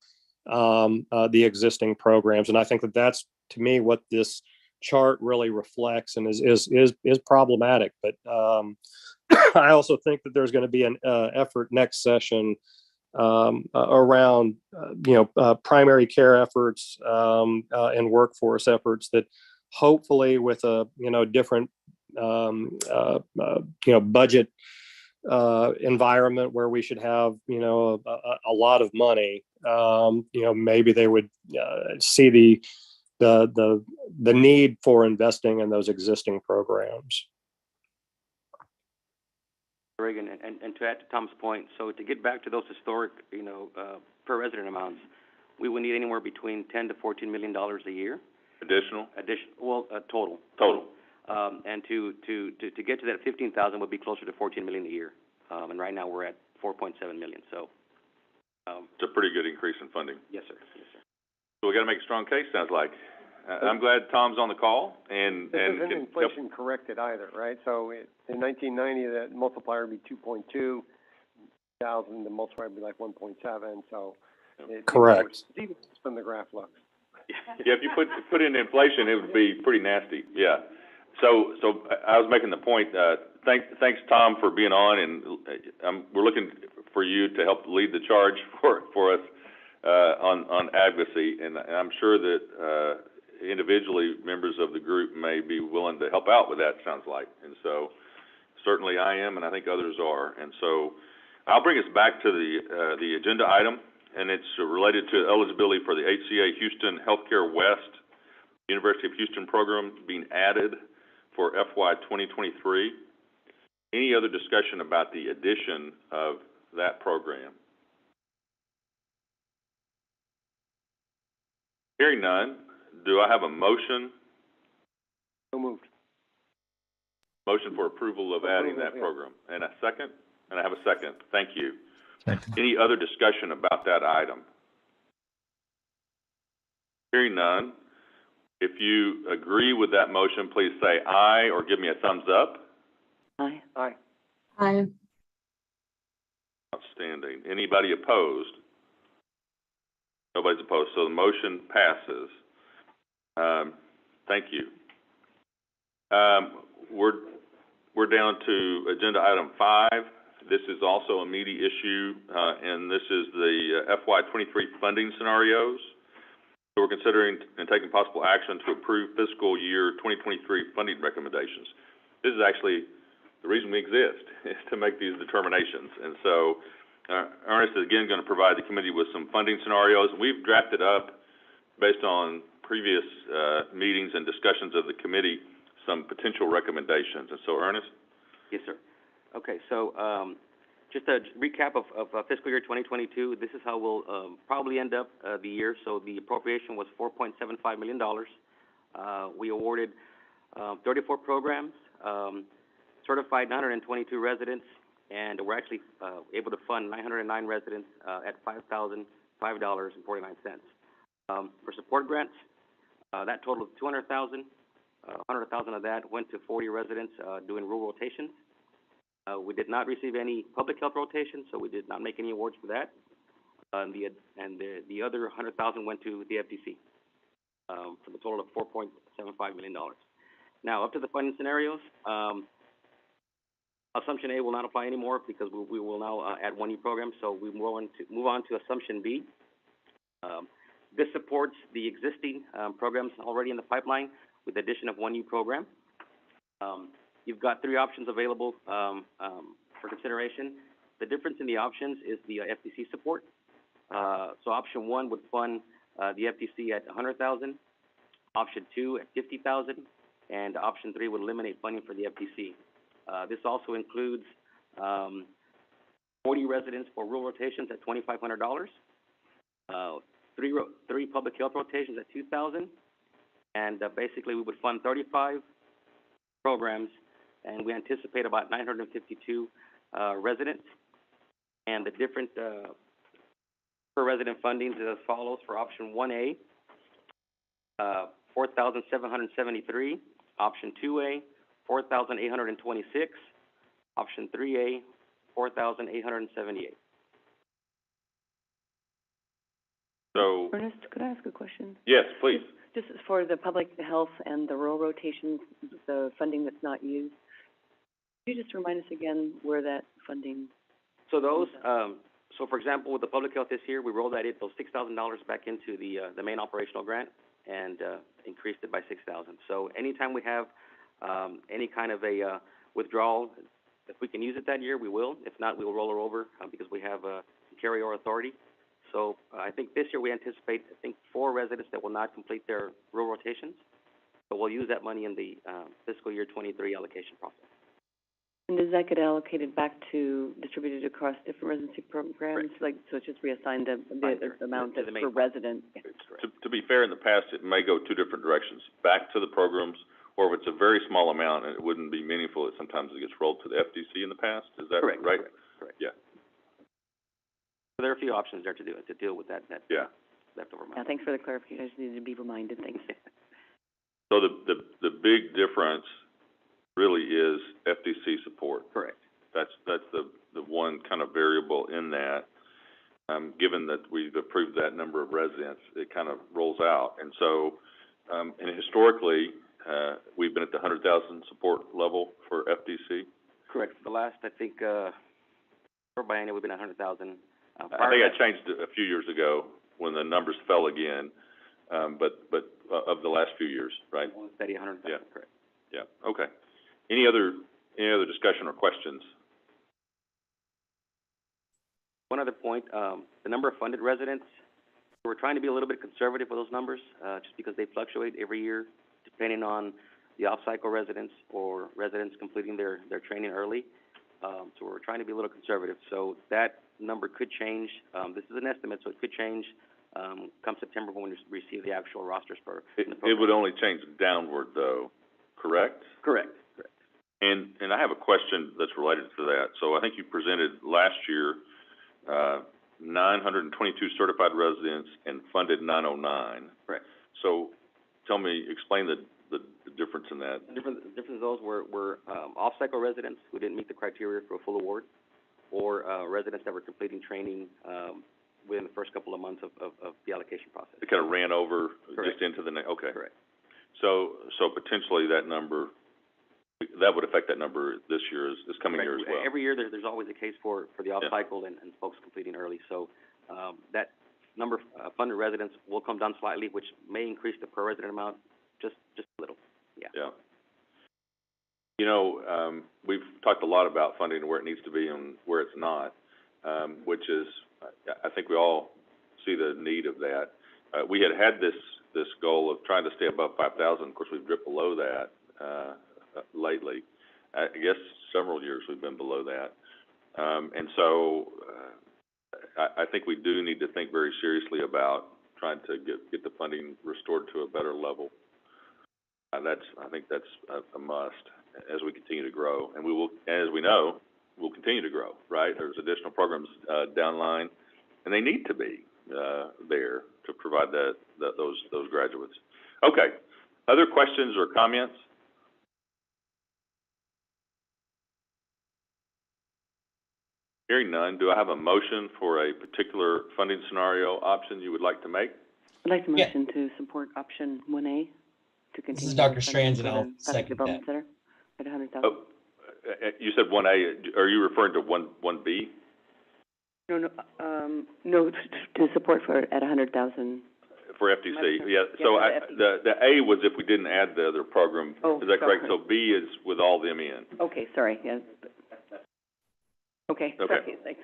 the existing programs. And I think that that's, to me, what this chart really reflects and is problematic. But I also think that there's going to be an effort next session around primary care efforts and workforce efforts that hopefully with a different budget environment where we should have a lot of money, maybe they would see the need for investing in those existing programs. Reagan, and to add to Tom's point, so to get back to those historic, per resident amounts, we would need anywhere between $10 to $14 million a year. Additional? Total. And to get to that 15,000 would be closer to 14 million a year. And right now we're at 4.7 million. So it's a pretty good increase in funding. Yes, sir. So we got to make a strong case, sounds like. I'm glad Tom's on the call. And this isn't inflation corrected either, right? So in 1990, that multiplier would be 2.2. 1,000, the multiplier would be like 1.7. So correct. Even when the graph looks. Yeah, if you put in inflation, it would be pretty nasty. Yeah. So I was making the point. Thanks, Tom, for being on, and we're looking for you to help lead the charge for us on advocacy. And I'm sure that individually members of the group may be willing to help out with that. Sounds like, and so certainly I am, and I think others are. And so I'll bring us back to the agenda item. And it's related to eligibility for the HCA Houston Healthcare West University of Houston program being added for FY 2023. Any other discussion about the addition of that program? Hearing none, do I have a motion? So moved. Motion for approval of adding that program. And a second? And I have a second. Thank you. Any other discussion about that item? Hearing none, if you agree with that motion, please say aye or give me a thumbs up. Aye. Aye. Aye. Outstanding. Anybody opposed? Nobody's opposed, so the motion passes. Thank you. We're down to agenda item 5. This is also a meaty issue, and this is the FY 23 funding scenarios. So we're considering and taking possible action to approve fiscal year 2023 funding recommendations. This is actually the reason we exist, is to make these determinations. And so Ernest is again going to provide the committee with some funding scenarios. We've drafted up, based on previous meetings and discussions of the committee, some potential recommendations. And so, Ernest? Yes, sir. Okay, so just a recap of fiscal year 2022. This is how we'll probably end up the year. So the appropriation was $4.75 million. We awarded 34 programs, certified 922 residents, and we're actually able to fund 909 residents at $5,005.49. For support grants, that total of $200,000. 100,000 of that went to 40 residents doing rural rotations. We did not receive any public health rotations, so we did not make any awards for that. The other 100,000 went to the FTC for the total of $4.75 million. Now, up to the funding scenarios, Assumption A will not apply anymore because we will now add one new program, so we move on to Assumption B. This supports the existing programs already in the pipeline with the addition of one new program. You've got three options available for consideration. The difference in the options is the FTC support. So option one would fund the FTC at $100,000, option two at $50,000, and option three would eliminate funding for the FTC. This also includes 40 residents for rural rotations at $2,500, three public health rotations at $2,000, and basically we would fund 35 programs, and we anticipate about 952 residents. And the different per resident fundings is as follows. For option 1A, 4,773. Option 2A, 4,826. Option 3A, 4,878. So, Ernest, could I ask a question? yes, please. Just for the public health and the rural rotations, the funding that's not used, could you just remind us again where that funding? So those, so for example, with the public health this year, we rolled that those $6,000 back into the main operational grant and increased it by $6,000. So anytime we have any kind of a withdrawal, if we can use it that year, we will. If not, we will roll it over because we have carryover authority. So I think this year we anticipate, 4 residents that will not complete their rural rotations, but we'll use that money in the fiscal year 23 allocation process. And does that get allocated back to, distributed across different residency programs? Correct. Like, so it's just reassigned the amount To the main per resident? To be fair, in the past, it may go two different directions, back to the programs, or if it's a very small amount and it wouldn't be meaningful, sometimes it gets rolled to the FTC in the past. Is that Correct. right? Correct. Yeah. So there are a few options there to deal with that Yeah. leftover money. Yeah, thanks for the clarification. I just needed to be reminded. Thanks. So the big difference really is FTC support. Correct. That's the one kind of variable in that. Given that we've approved that number of residents, it kind of rolls out. And so, and historically, we've been at the 100,000 support level for FTC. Correct. For the last, for biennial, we've been at 100,000. I think I changed it a few years ago when the numbers fell again, but of the last few years, right? Steady 100,000. Yeah. Correct. Yeah. Okay. Any other discussion or questions? One other point, the number of funded residents, we're trying to be a little bit conservative with those numbers, just because they fluctuate every year depending on the off-cycle residents or residents completing their training early. So we're trying to be a little conservative. So that number could change. This is an estimate, so it could change come September when we receive the actual rosters for the program. It would only change downward, though, correct? Correct. And I have a question that's related to that. So I think you presented last year 922 certified residents and funded 909. Right. So explain the difference in that. The difference of those were off-cycle residents who didn't meet the criteria for a full award, or residents that were completing training within the first couple of months of the allocation process. It kind of ran over. Correct. Just into the okay. Correct. So potentially that would affect that number this year, this coming year as well. Every year there's always a case for the off-cycle and folks completing early. So that number of funded residents will come down slightly, which may increase the per resident amount just a little. Yeah. You know, we've talked a lot about funding where it needs to be and where it's not, which is, I think we all see the need of that. We had this goal of trying to stay above 5,000. Of course, we've dipped below that lately. I guess several years we've been below that. And so I think we do need to think very seriously about trying to get the funding restored to a better level. I think that's a must as we continue to grow. And we will, as we know, we'll continue to grow, right? There's additional programs down the line, and they need to be there to provide those graduates. Okay. Other questions or comments? Hearing none, do I have a motion for a particular funding scenario option you would like to make? I'd like to motion to support option 1A to continue. This is Dr. Strands, and I'll second Development that. Center at 100,000. Oh, you said 1A. Are you referring to 1B? No, to support for at 100,000. For FTC, yeah. So the A was if we didn't add the other program. Oh, is that correct? sorry. So B is with all them in. Okay, sorry. Yeah. Okay. Okay. Sorry, thanks.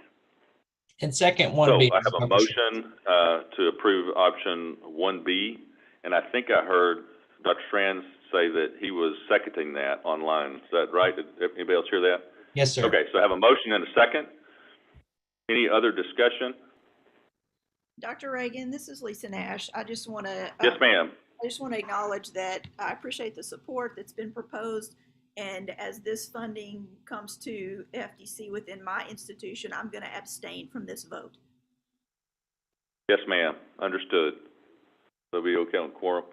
And second, So 1B. I have a motion to approve option 1B, and I think I heard Dr. Strands say that he was seconding that online. Is that right? Did anybody else hear that? Yes, sir. Okay, so I have a motion and a second. Any other discussion? Dr. Reagan, this is Lisa Nash. I just want to. Yes, ma'am. I just want to acknowledge that I appreciate the support that's been proposed. And as this funding comes to FTC within my institution, I'm going to abstain from this vote. Yes, ma'am. Understood. That'll be okay on quorum.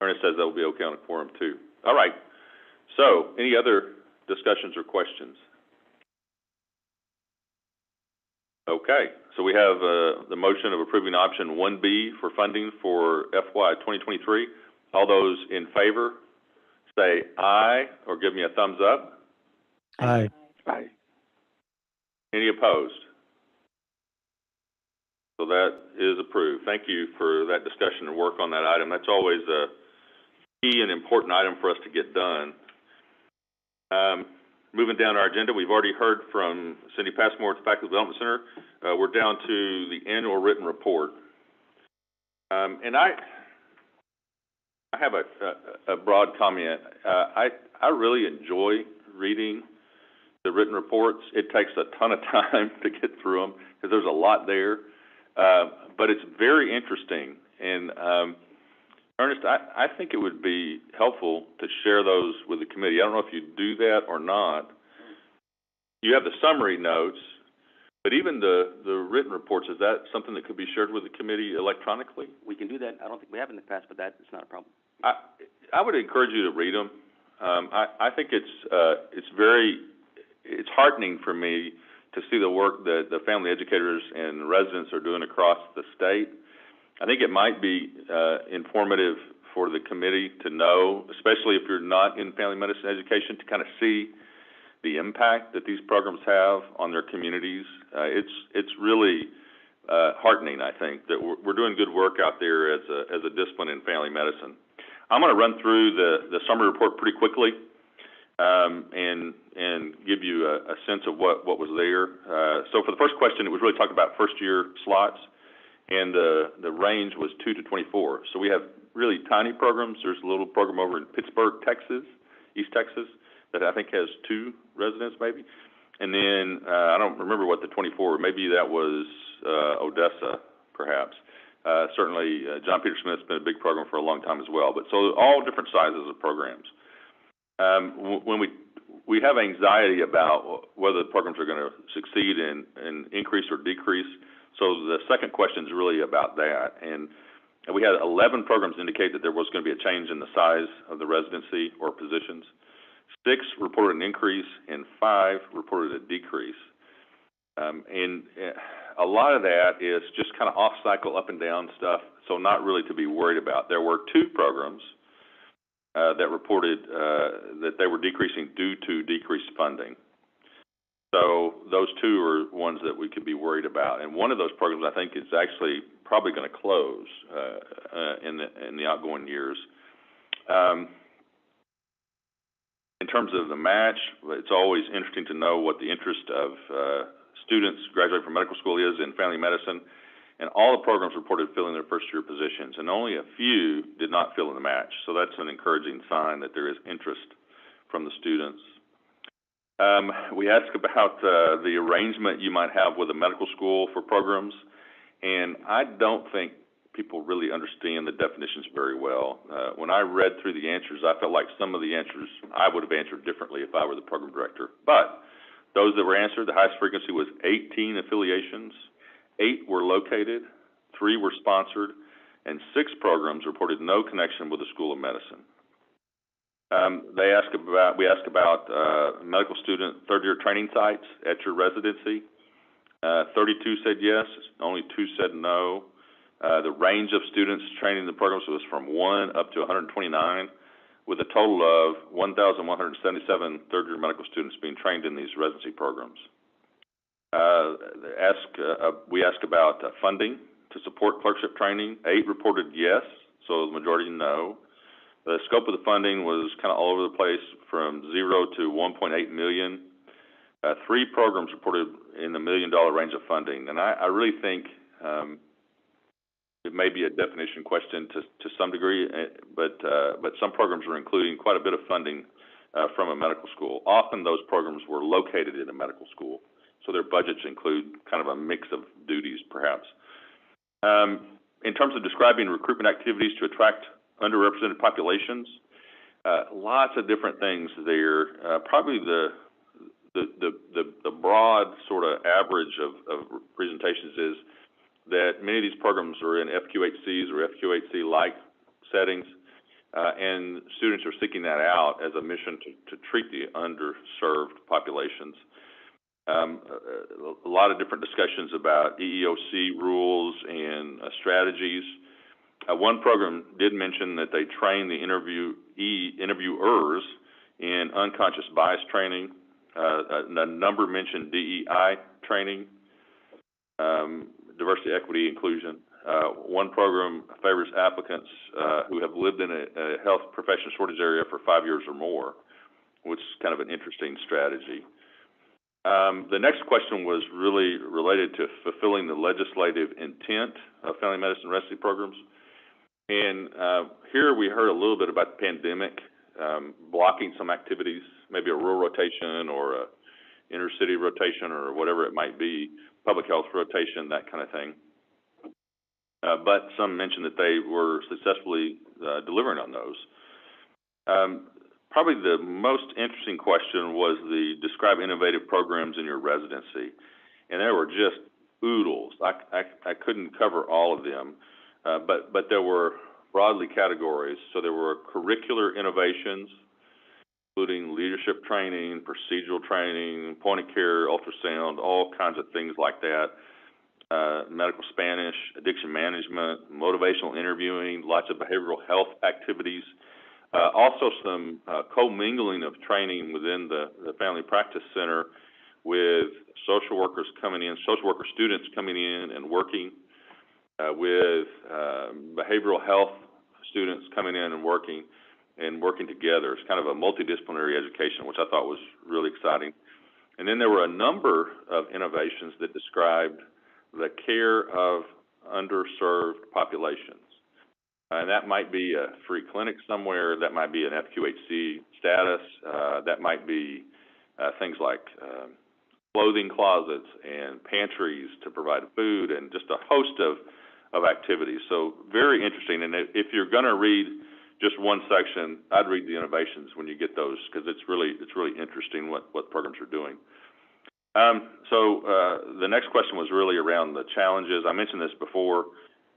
Ernest says that'll be okay on a quorum too. All right. So, any other discussions or questions? Okay. So we have the motion of approving option 1B for funding for FY 2023. All those in favor, say aye or give me a thumbs up. Aye. Aye. Any opposed? So that is approved. Thank you for that discussion and work on that item. That's always a key and important item for us to get done. Moving down our agenda, we've already heard from Cindy Passmore at the Faculty Development Center. We're down to the annual written report. And I have a broad comment. I really enjoy reading the written reports. It takes a ton of time to get through them because there's a lot there. But it's very interesting. And Ernest, I think it would be helpful to share those with the committee. I don't know if you do that or not. You have the summary notes, but even the written reports, is that something that could be shared with the committee electronically? We can do that. I don't think we have in the past, but that is not a problem. I would encourage you to read them. I think it's heartening for me to see the work that the family educators and residents are doing across the state. I think it might be informative for the committee to know, especially if you're not in family medicine education, to kind of see the impact that these programs have on their communities. It's really heartening, I think, that we're doing good work out there as a discipline in family medicine. I'm going to run through the summary report pretty quickly and give you a sense of what was there. So for the first question, it was really talking about first-year slots. And the range was 2 to 24. So we have really tiny programs. There's a little program over in Pittsburgh, Texas, East Texas, that I think has 2 residents maybe. And then I don't remember what the 24 were. Maybe that was Odessa, perhaps. Certainly, John Peter Smith's been a big program for a long time as well. But so all different sizes of programs. When we have anxiety about whether the programs are going to succeed and increase or decrease. So the second question is really about that. And we had 11 programs indicate that there was going to be a change in the size of the residency or positions. 6 reported an increase and 5 reported a decrease. And a lot of that is just kind of off-cycle, up and down stuff, so not really to be worried about. There were 2 programs that reported that they were decreasing due to decreased funding. So those 2 are ones that we could be worried about. And one of those programs, I think, is actually probably going to close in the outgoing years. In terms of the match, it's always interesting to know what the interest of students graduating from medical school is in family medicine. And all the programs reported filling their first-year positions, and only a few did not fill in the match. So that's an encouraging sign that there is interest from the students. We asked about the arrangement you might have with a medical school for programs, and I don't think people really understand the definitions very well. When I read through the answers, I felt like some of the answers I would have answered differently if I were the program director. But those that were answered, the highest frequency was 18 affiliations, 8 were located, 3 were sponsored, and 6 programs reported no connection with the School of Medicine. We asked about medical student third-year training sites at your residency. 32 said yes, only 2 said no. The range of students training in the programs was from 1 up to 129, with a total of 1,177 third-year medical students being trained in these residency programs. We asked about funding to support clerkship training. 8 reported yes, so the majority no. The scope of the funding was kind of all over the place, from 0 to 1.8 million. 3 programs reported in the $1 million range of funding, and I really think it may be a definition question to some degree, but some programs are including quite a bit of funding from a medical school. Often those programs were located in a medical school, so their budgets include kind of a mix of duties, perhaps. In terms of describing recruitment activities to attract underrepresented populations, lots of different things there. Probably the broad sort of average of presentations is that many of these programs are in FQHCs or FQHC-like settings, and students are seeking that out as a mission to treat the underserved populations. A lot of different discussions about EEOC rules and strategies. One program did mention that they train the interviewers in unconscious bias training. A number mentioned DEI training, diversity, equity, inclusion. One program favors applicants who have lived in a health profession shortage area for 5 years or more, which is kind of an interesting strategy. The next question was really related to fulfilling the legislative intent of family medicine residency programs. And here we heard a little bit about the pandemic blocking some activities, maybe a rural rotation or a inner city rotation or whatever it might be, public health rotation, that kind of thing. But some mentioned that they were successfully delivering on those. Probably the most interesting question was the describe innovative programs in your residency. And there were just oodles. I couldn't cover all of them, but there were broadly categories. So there were curricular innovations, including leadership training, procedural training, point-of-care, ultrasound, all kinds of things like that. Medical Spanish, addiction management, motivational interviewing, lots of behavioral health activities. Also some co-mingling of training within the Family Practice Center with social workers coming in, social worker students coming in and working with behavioral health students coming in and working together. It's kind of a multidisciplinary education, which I thought was really exciting. And then there were a number of innovations that described the care of underserved populations. And that might be a free clinic somewhere, that might be an FQHC status, that might be things like clothing closets and pantries to provide food, and just a host of activities. So very interesting. And if you're going to read just one section, I'd read the innovations when you get those, because it's really interesting what programs are doing. So the next question was really around the challenges. I mentioned this before,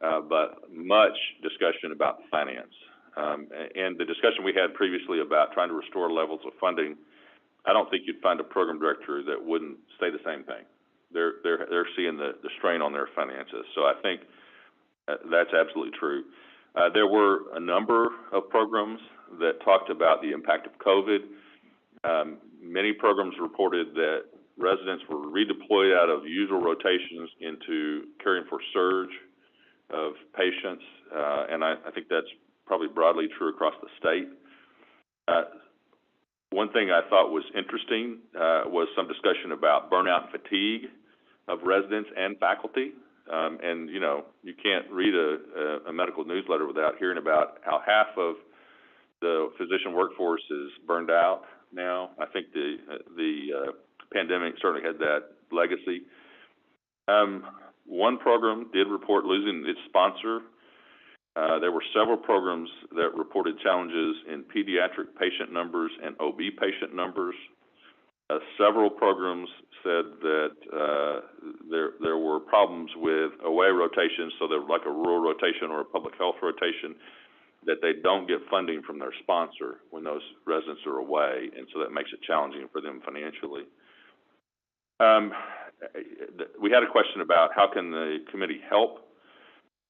but much discussion about finance. And the discussion we had previously about trying to restore levels of funding, I don't think you'd find a program director that wouldn't say the same thing. They're seeing the strain on their finances. So I think that's absolutely true. There were a number of programs that talked about the impact of COVID. Many programs reported that residents were redeployed out of usual rotations into caring for surge of patients, and I think that's probably broadly true across the state. One thing I thought was interesting was some discussion about burnout and fatigue of residents and faculty. And, you know, you can't read a medical newsletter without hearing about how half of the physician workforce is burned out now. I think the pandemic certainly had that legacy. One program did report losing its sponsor There were several programs that reported challenges in pediatric patient numbers and OB patient numbers. Several programs said that there were problems with away rotations, so they're like a rural rotation or a public health rotation, that they don't get funding from their sponsor when those residents are away, and so that makes it challenging for them financially. We had a question about how can the committee help,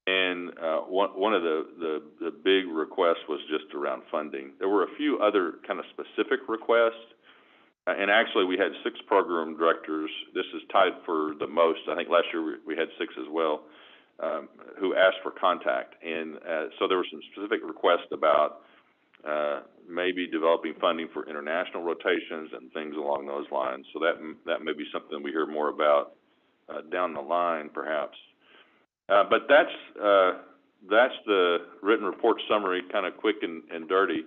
and one of the big requests was just around funding. There were a few other kind of specific requests, and actually we had 6 program directors. This is tied for the most. I think last year we had 6 as well, who asked for contact. And so there were some specific requests about maybe developing funding for international rotations and things along those lines. So that may be something we hear more about down the line, perhaps. But that's the written report summary, kind of quick and dirty.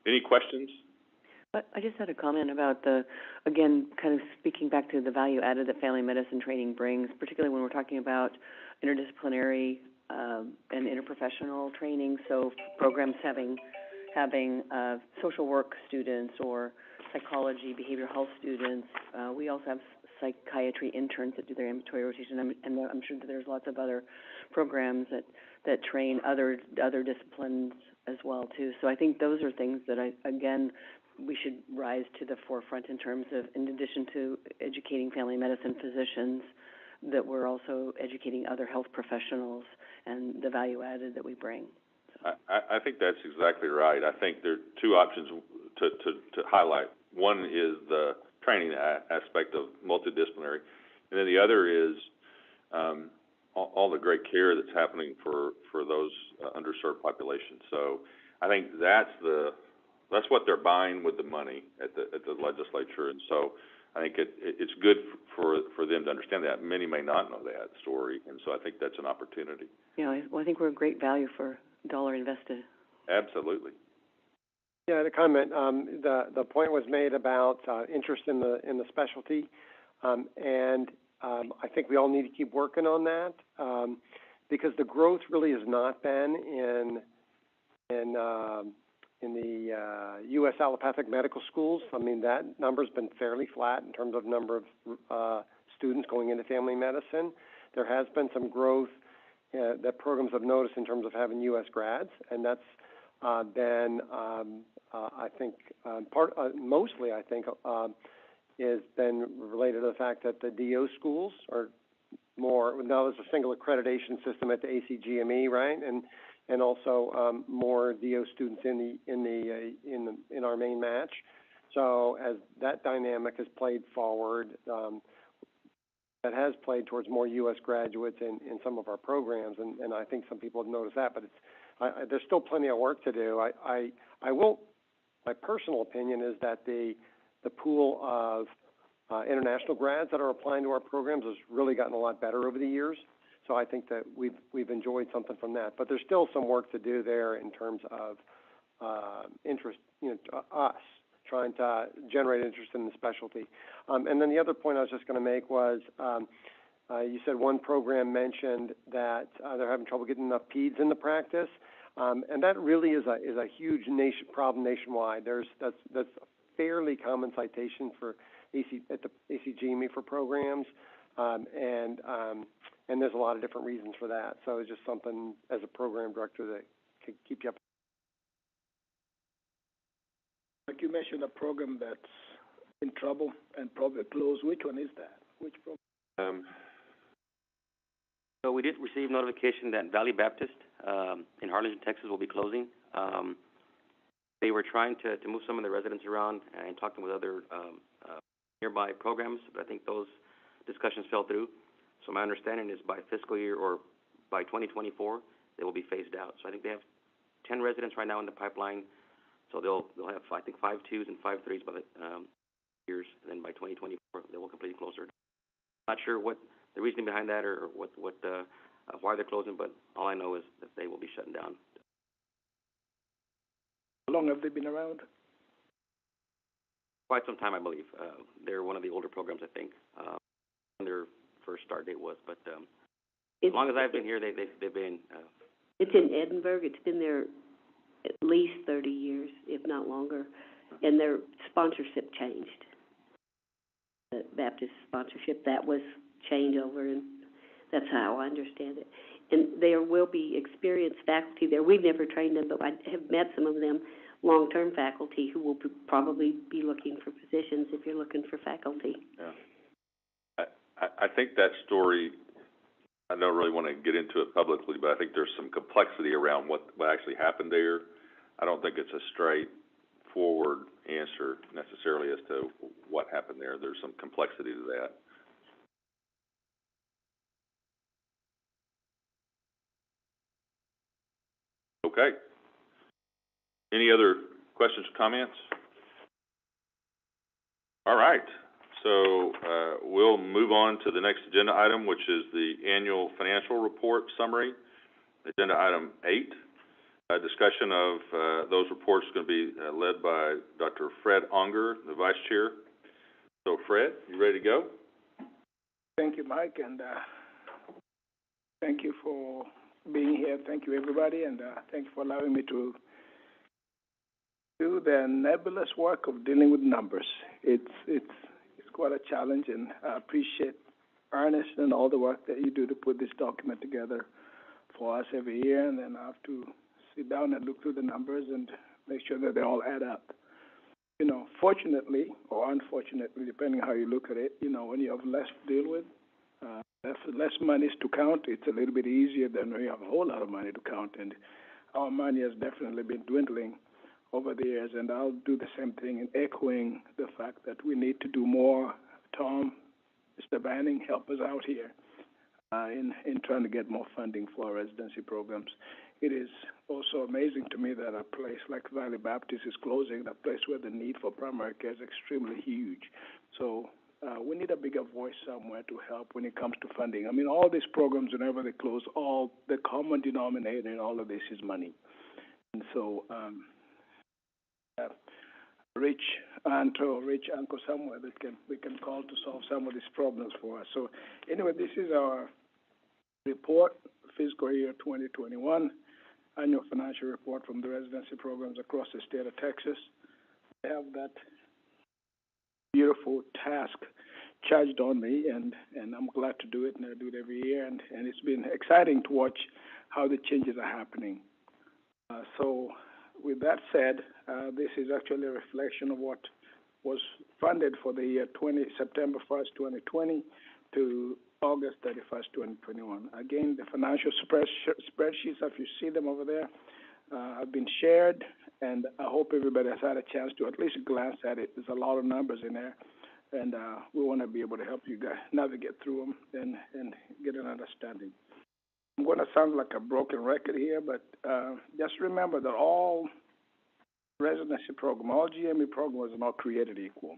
Any questions? I just had a comment about again, kind of speaking back to the value added that family medicine training brings, particularly when we're talking about interdisciplinary and interprofessional training. So programs having social work students or psychology, behavioral health students. We also have psychiatry interns that do their ambulatory rotation, and I'm sure that there's lots of other programs that train other disciplines as well too. So I think those are things that we should rise to the forefront in terms of, in addition to educating family medicine physicians, that we're also educating other health professionals and the value added that we bring. So. I think that's exactly right. I think there are 2 options to highlight. One is the training aspect of multidisciplinary, and then the other is all the great care that's happening for those underserved populations. So I think that's what they're buying with the money at the legislature, and so I think it's good for them to understand that. Many may not know that story, and so I think that's an opportunity. Yeah, well, I think we're a great value for $1 invested. Absolutely. Yeah, the comment, the point was made about interest in the specialty, and I think we all need to keep working on that because the growth really has not been in the U.S. allopathic medical schools. I mean, that number's been fairly flat in terms of number of students going into family medicine. There has been some growth that programs have noticed in terms of having U.S. grads, and that's been, I think, mostly, I think, has been related to the fact that the DO schools are more, now there's a single accreditation system at the ACGME, right? And also more DO students in our main match. So as that dynamic has played forward, that has played towards more U.S. graduates in some of our programs, and I think some people have noticed that. But there's still plenty of work to do. My personal opinion is that the pool of international grads that are applying to our programs has really gotten a lot better over the years. So I think that we've enjoyed something from that, but there's still some work to do there in terms of interest, us trying to generate interest in the specialty. And then the other point I was just going to make was you said one program mentioned that they're having trouble getting enough peds in the practice, and that really is a huge problem nationwide. That's a fairly common citation for at the ACGME for programs, and there's a lot of different reasons for that. So it's just something as a program director that can keep you up. Like you mentioned, a program that's in trouble and probably closed. Which one is that? Which program? So we did receive notification that Valley Baptist in Harlingen, Texas, will be closing. They were trying to move some of the residents around and talking with other nearby programs, but I think those discussions fell through. So my understanding is by fiscal year or by 2024, they will be phased out. So I think they have 10 residents right now in the pipeline. So they'll have, I think, 5 2s and 5 3s by the years, and then by 2024, they will completely close their. Not sure what the reasoning behind that or why they're closing, but all I know is that they will be shutting down. How long have they been around? Quite some time, I believe. They're one of the older programs, I think. Their first start date was, but as long as I've been here, they've been. It's in Edinburgh. It's been there at least 30 years, if not longer, and their sponsorship changed. The Baptist sponsorship, that was changeover, and that's how I understand it. And there will be experienced faculty there. We've never trained them, but I have met some of them, long-term faculty, who will probably be looking for positions if you're looking for faculty. Yeah. I think that story, I don't really want to get into it publicly, but I think there's some complexity around what actually happened there. I don't think it's a straightforward answer necessarily as to what happened there. There's some complexity to that. Okay. Any other questions or comments? All right. So we'll move on to the next agenda item, which is the annual financial report summary. Agenda item 8. A discussion of those reports is going to be led by Dr. Fred Unger, the Vice Chair. So Fred, you ready to go? Thank you, Mike, and thank you for being here. Thank you, everybody, and thank you for allowing me to do the nebulous work of dealing with numbers. It's quite a challenge, and I appreciate Ernest and all the work that you do to put this document together for us every year, and then I have to sit down and look through the numbers and make sure that they all add up. You know, fortunately or unfortunately, depending how you look at it, you know, when you have less to deal with, less monies to count, it's a little bit easier than when you have a whole lot of money to count, and our money has definitely been dwindling over the years, and I'll do the same thing in echoing the fact that we need to do more. Tom, Mr. Banning, help us out here in trying to get more funding for our residency programs. It is also amazing to me that a place like Valley Baptist is closing, a place where the need for primary care is extremely huge. So we need a bigger voice somewhere to help when it comes to funding. I mean, all these programs, whenever they close, all the common denominator in all of this is money. And so rich aunt or rich uncle somewhere that we can call to solve some of these problems for us. So anyway, this is our report, fiscal year 2021, annual financial report from the residency programs across the state of Texas. I have that beautiful task charged on me, and I'm glad to do it, and I do it every year, and it's been exciting to watch how the changes are happening. So with that said, this is actually a reflection of what was funded for the year September 1st, 2020 to August 31st, 2021. Again, the financial spreadsheets, if you see them over there, have been shared, and I hope everybody has had a chance to at least glance at it. There's a lot of numbers in there, and we want to be able to help you guys navigate through them and get an understanding. I'm going to sound like a broken record here, but just remember that all residency program, all GME programs are not created equal.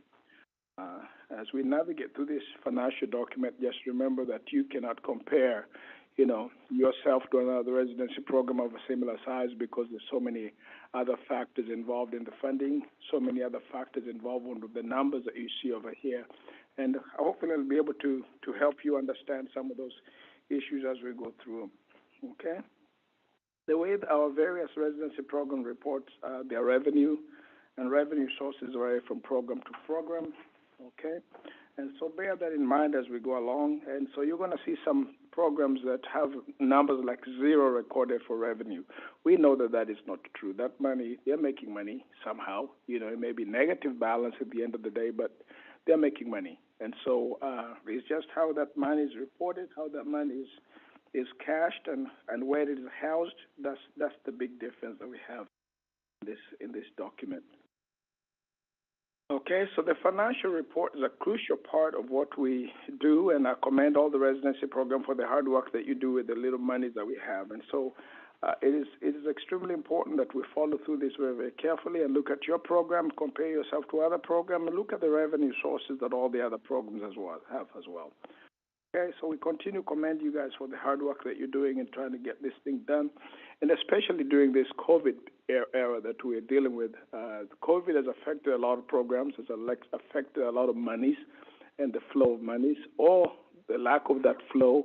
As we navigate through this financial document, just remember that you cannot compare, you know, yourself to another residency program of a similar size because there's so many other factors involved in the funding, so many other factors involved with the numbers that you see over here. And hopefully I'll be able to help you understand some of those issues as we go through them, okay? The way that our various residency program reports their revenue and revenue sources vary from program to program, okay? And so bear that in mind as we go along. And so you're going to see some programs that have numbers like 0 recorded for revenue. We know that that is not true. That money, they're making money somehow. You know, it may be negative balance at the end of the day, but they're making money. And so it's just how that money is reported, how that money is cashed, and where it is housed. That's the big difference that we have in this document. Okay, so the financial report is a crucial part of what we do, and I commend all the residency program for the hard work that you do with the little money that we have. And so it is extremely important that we follow through this very, very carefully and look at your program, compare yourself to other programs, and look at the revenue sources that all the other programs have as well. Okay, so we continue to commend you guys for the hard work that you're doing in trying to get this thing done, and especially during this COVID era that we're dealing with. COVID has affected a lot of programs, has affected a lot of monies and the flow of monies, or the lack of that flow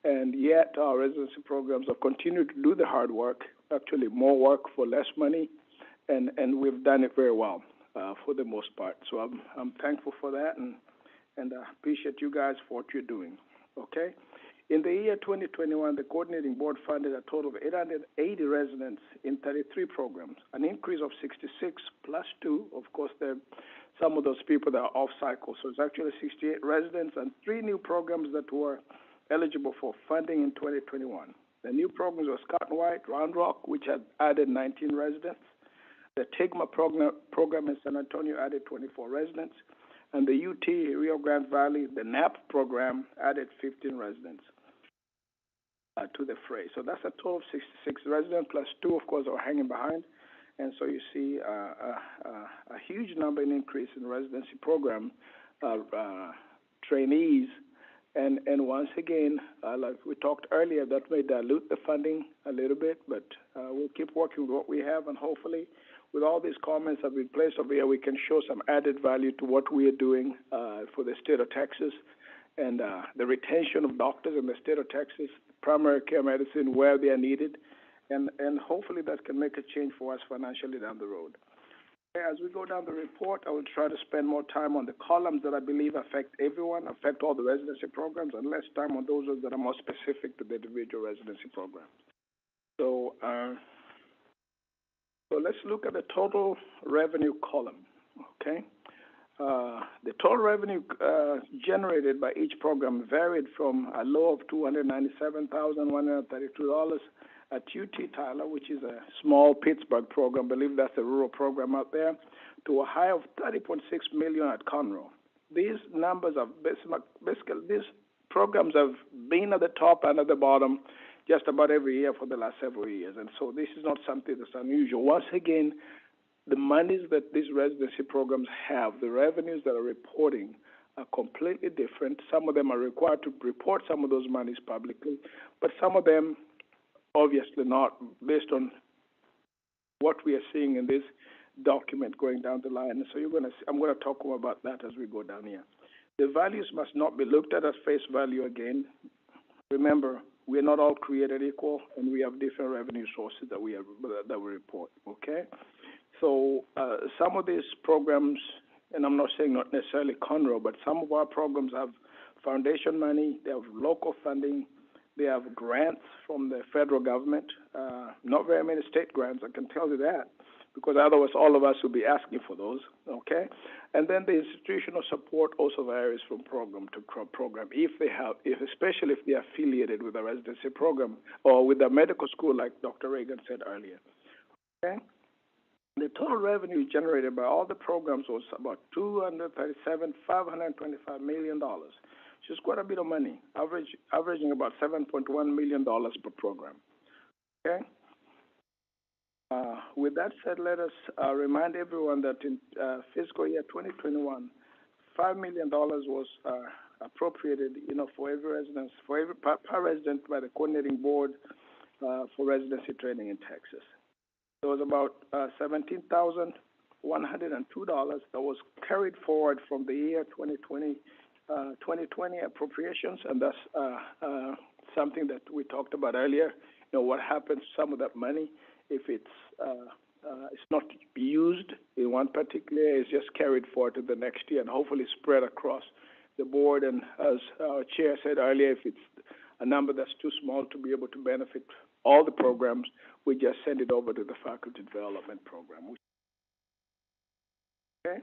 and yet our residency programs have continued to do the hard work, actually more work for less money, and we've done it very well for the most part. So I'm thankful for that, and I appreciate you guys for what you're doing. Okay. In the year 2021, the coordinating board funded a total of 880 residents in 33 programs, an increase of 66 plus 2. Of course, there are some of those people that are off cycle. So it's actually 68 residents and 3 new programs that were eligible for funding in 2021. The new programs were Scott and White, Round Rock, which had added 19 residents. The TIGMA program in San Antonio added 24 residents. And the UT Rio Grande Valley, the NAP program, added 15 residents to the fray. So that's a total of 66 residents, plus 2, of course, are hanging behind. And so you see a huge number in increase in residency program trainees. And once again, like we talked earlier, that may dilute the funding a little bit, but we'll keep working with what we have, and hopefully with all these comments that we placed over here, we can show some added value to what we are doing for the state of Texas, and the retention of doctors in the state of Texas, primary care medicine where they are needed, and hopefully that can make a change for us financially down the road. As we go down the report, I will try to spend more time on the columns that I believe affect everyone, affect all the residency programs, and less time on those that are more specific to the individual residency programs. So let's look at the total revenue column, okay? The total revenue generated by each program varied from a low of $297,132 at UT Tyler, which is a small Pittsburgh program, I believe that's a rural program out there, to a high of $30.6 million at Conroe. These numbers are basically, these programs have been at the top and at the bottom just about every year for the last several years, and so this is not something that's unusual. Once again, the monies that these residency programs have, the revenues that are reporting, are completely different. Some of them are required to report some of those monies publicly, but some of them obviously not, based on what we are seeing in this document going down the line. So I'm going to talk more about that as we go down here. The values must not be looked at as face value again. Remember, we are not all created equal, and we have different revenue sources that we report, okay? So some of these programs, and I'm not saying not necessarily Conroe, but some of our programs have foundation money, they have local funding, they have grants from the federal government, not very many state grants, I can tell you that, because otherwise all of us will be asking for those, okay? And then the institutional support also varies from program to program, especially if they are affiliated with a residency program or with a medical school, like Dr. Reagan said earlier, okay? The total revenue generated by all the programs was about $237,525 million, which is quite a bit of money, averaging about $7.1 million per program, okay? With that said, let us remind everyone that in fiscal year 2021, $5 million was appropriated, for every residence, per resident by the coordinating board for residency training in Texas. There was about $17,102 that was carried forward from the year 2020 appropriations, and that's something that we talked about earlier. What happens to some of that money if it's not used in one particular year, it's just carried forward to the next year and hopefully spread across the board. And as our chair said earlier, if it's a number that's too small to be able to benefit all the programs, we just send it over to the faculty development program. Okay?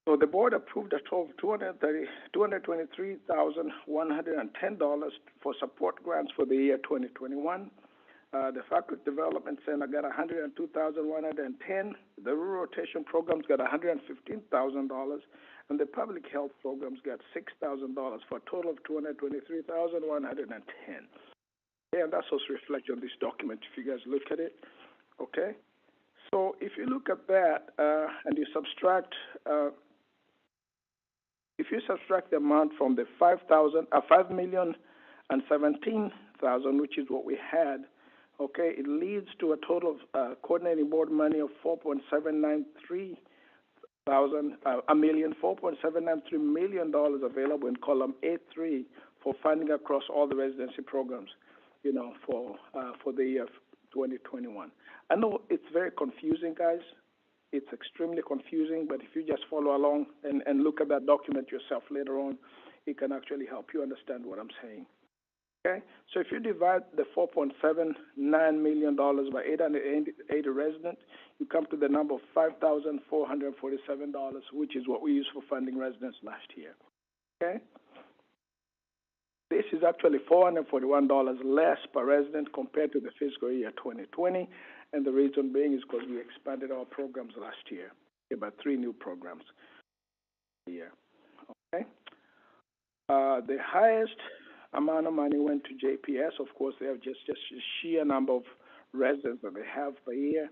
So the board approved a total of $223,110 for support grants for the year 2021. The faculty development center got $102,110. The rural rotation programs got $115,000, and the public health programs got $6,000 for a total of $223,110. Okay, and that's also reflected on this document if you guys look at it. Okay, so if you look at that and you subtract, the amount from the $5,017,000, which is what we had. Okay, it leads to a total of coordinating board money of $4.793 million available in column A3 for funding across all the residency programs, you know, for the year 2021. I know it's very confusing, guys. It's extremely confusing, but if you just follow along and look at that document yourself later on, it can actually help you understand what I'm saying. Okay? So if you divide the $4.79 million by 880 residents, you come to the number of $5,447, which is what we used for funding residents last year. Okay? This is actually $441 less per resident compared to the fiscal year 2020, and the reason being is because we expanded our programs last year, about 3 new programs a year. Okay? The highest amount of money went to JPS. Of course, they have just a sheer number of residents that they have per year,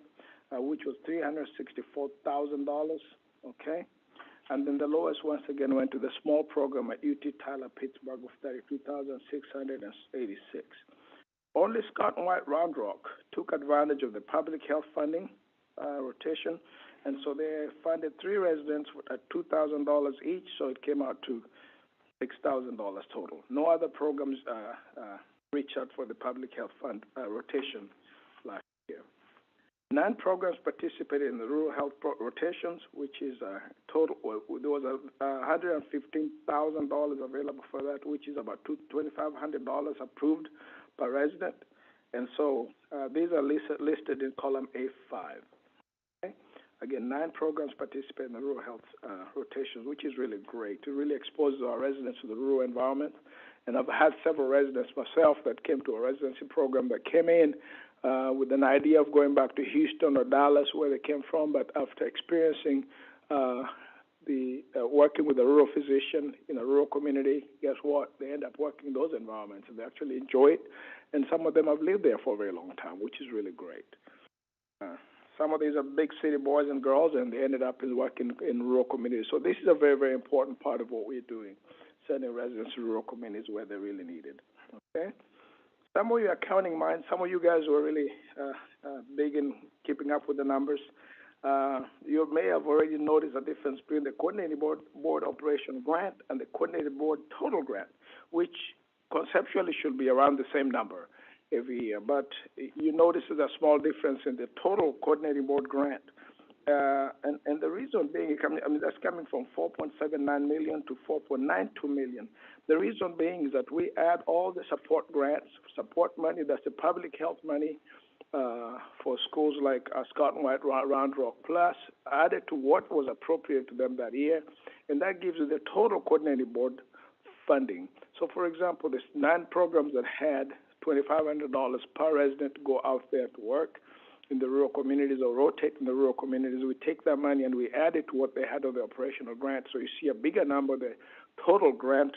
which was $364,000. Okay? And then the lowest, once again, went to the small program at UT Tyler Pittsburgh of $32,686. Only Scott and White Round Rock took advantage of the public health funding rotation, and so they funded 3 residents at $2,000 each, so it came out to $6,000 total. No other programs reached out for the public health fund rotation last year. 9 programs participated in the rural health rotations, which is total. There was $115,000 available for that, which is about $2,500 approved per resident, and so these are listed in column A5. Okay? Again, 9 programs participate in the rural health rotations, which is really great. It really exposes our residents to the rural environment, and I've had several residents myself that came to a residency program that came in with an idea of going back to Houston or Dallas, where they came from, but after experiencing working with a rural physician in a rural community, guess what? They end up working in those environments, and they actually enjoy it, and some of them have lived there for a very long time, which is really great. Some of these are big city boys and girls, and they ended up working in rural communities. So this is a very, very important part of what we're doing, sending residents to rural communities where they're really needed. Okay? Some of you are counting minds. Some of you guys were really big in keeping up with the numbers. You may have already noticed a difference between the coordinated board operation grant and the coordinated board total grant, which conceptually should be around the same number every year. But you notice there's a small difference in the total coordinating board grant. And the reason being, that's coming from $4.79 million to $4.92 million. The reason being is that we add all the support grants, support money, that's the public health money, for schools like Scott and White Round Rock Plus, added to what was appropriate to them that year, and that gives you the total coordinating board funding. So, for example, there's 9 programs that had $2,500 per resident to go out there to work in the rural communities or rotate in the rural communities. We take that money and we add it to what they had of the operational grant. So you see a bigger number, the total grant,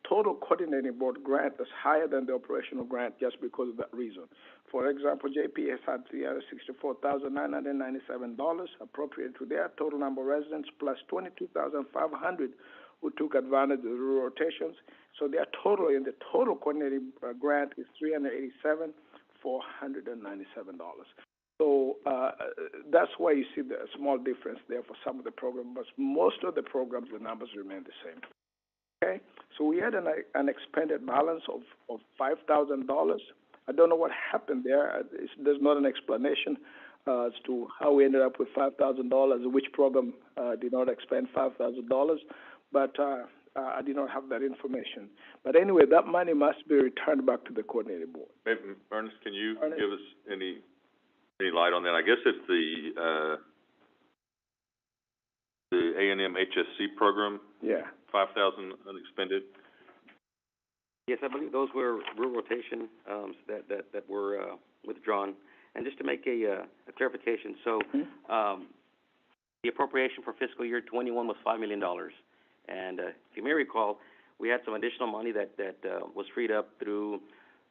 total coordinating board grant is higher than the operational grant just because of that reason. For example, JPS had $364,997 appropriated to their total number of residents, plus $22,500 who took advantage of the rural rotations. So their total in the total coordinating grant is $387,497. So that's why you see the small difference there for some of the programs, but most of the programs, the numbers remain the same. Okay, so we had an expended balance of $5,000. I don't know what happened there. There's not an explanation as to how we ended up with $5,000, which program did not expend $5,000, but I did not have that information. But anyway, that money must be returned back to the coordinating board. Maybe, Ernest, can you give us any light on that? I guess it's the A&M HSC program. Yeah. 5,000 unexpended. Yes, I believe those were rural rotation that were withdrawn. And just to make a clarification, so the appropriation for fiscal year 21 was $5 million. And if you may recall, we had some additional money that was freed up through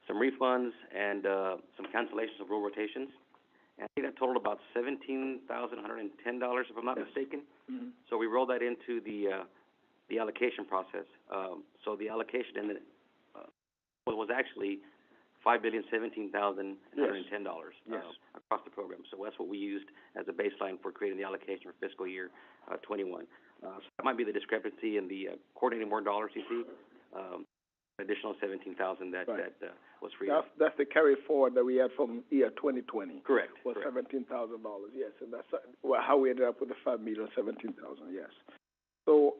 some refunds and some cancellations of rural rotations. And I think that totaled about $17,110, if I'm not mistaken. Mm-hmm. So we rolled that into the allocation process. So the allocation was actually $5,017,110 across the program. So that's what we used as a baseline for creating the allocation for fiscal year 21. So that might be the discrepancy in the coordinating board dollars you see. Additional 17,000 that was free. That's the carry forward that we had from year 2020. Correct. Was $17,000. Yes, and that's how we ended up with the $5,017,000. Yes. So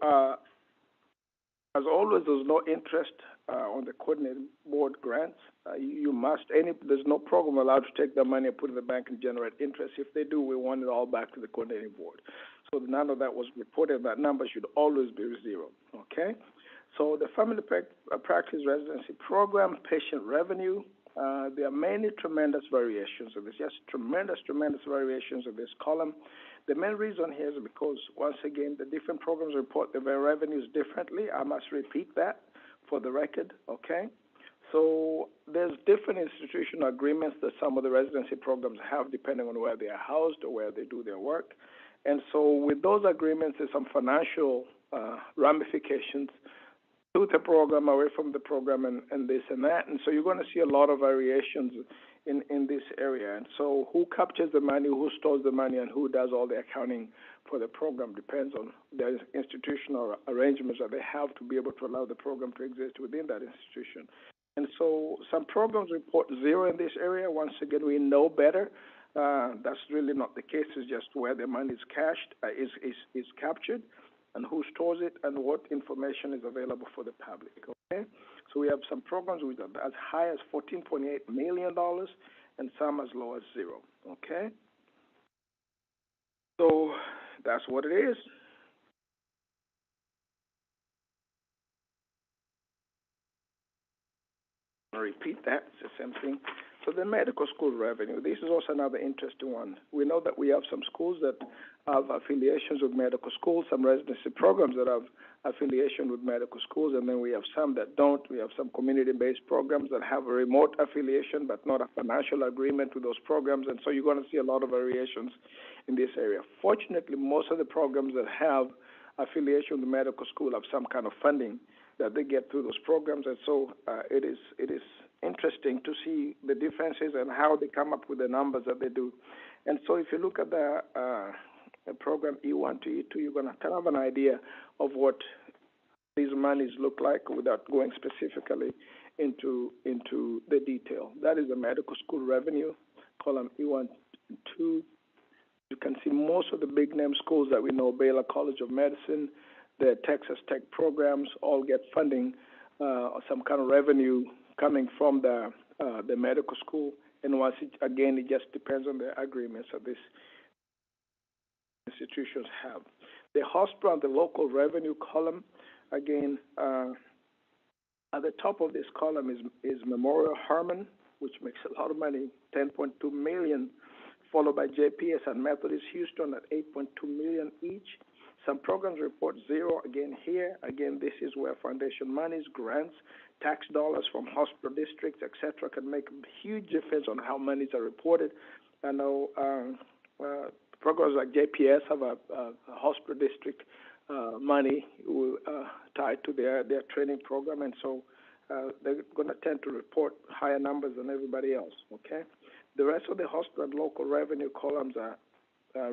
as always, there's no interest on the coordinating board grants. There's no program allowed to take the money and put it in the bank and generate interest. If they do, we want it all back to the coordinating board. So none of that was reported. That number should always be zero. Okay. So the family practice residency program, patient revenue, there are many tremendous variations of this. Yes, tremendous variations of this column. The main reason here is because, once again, the different programs report their revenues differently. I must repeat that for the record, okay? So there's different institutional agreements that some of the residency programs have depending on where they are housed or where they do their work. And so with those agreements, there's some financial ramifications to the program, away from the program, and this and that. And so you're going to see a lot of variations in this area. And so who captures the money, who stores the money, and who does all the accounting for the program depends on the institutional arrangements that they have to be able to allow the program to exist within that institution. And so some programs report zero in this area. Once again, we know better. That's really not the case. It's just where the money is cashed, is captured, and who stores it, and what information is available for the public, okay? So we have some programs with as high as $14.8 million and some as low as zero, okay? So that's what it is. I'll repeat that, it's the same thing. So the medical school revenue, this is also another interesting one. We know that we have some schools that have affiliations with medical schools, some residency programs that have affiliation with medical schools, and then we have some that don't. We have some community-based programs that have a remote affiliation but not a financial agreement with those programs, and so you're going to see a lot of variations in this area. Fortunately, most of the programs that have affiliation with the medical school have some kind of funding that they get through those programs, and so it is interesting to see the differences and how they come up with the numbers that they do. And so if you look at the program E1 to E2, you're going to kind of have an idea of what these monies look like without going specifically into the detail. That is the medical school revenue, column E1 and 2. You can see most of the big name schools that we know, Baylor College of Medicine, the Texas Tech programs, all get funding or some kind of revenue coming from the medical school. And once it just depends on the agreements that these institutions have. The hospital and the local revenue column, again, at the top of this column is Memorial Hermann, which makes a lot of money, $10.2 million, followed by JPS and Methodist Houston at $8.2 million each. Some programs report zero. Again, this is where foundation monies, grants, tax dollars from hospital districts, etc., can make a huge difference on how monies are reported. I know programs like JPS have a hospital district money tied to their training program, and so they're going to tend to report higher numbers than everybody else, okay? The rest of the hospital and local revenue columns are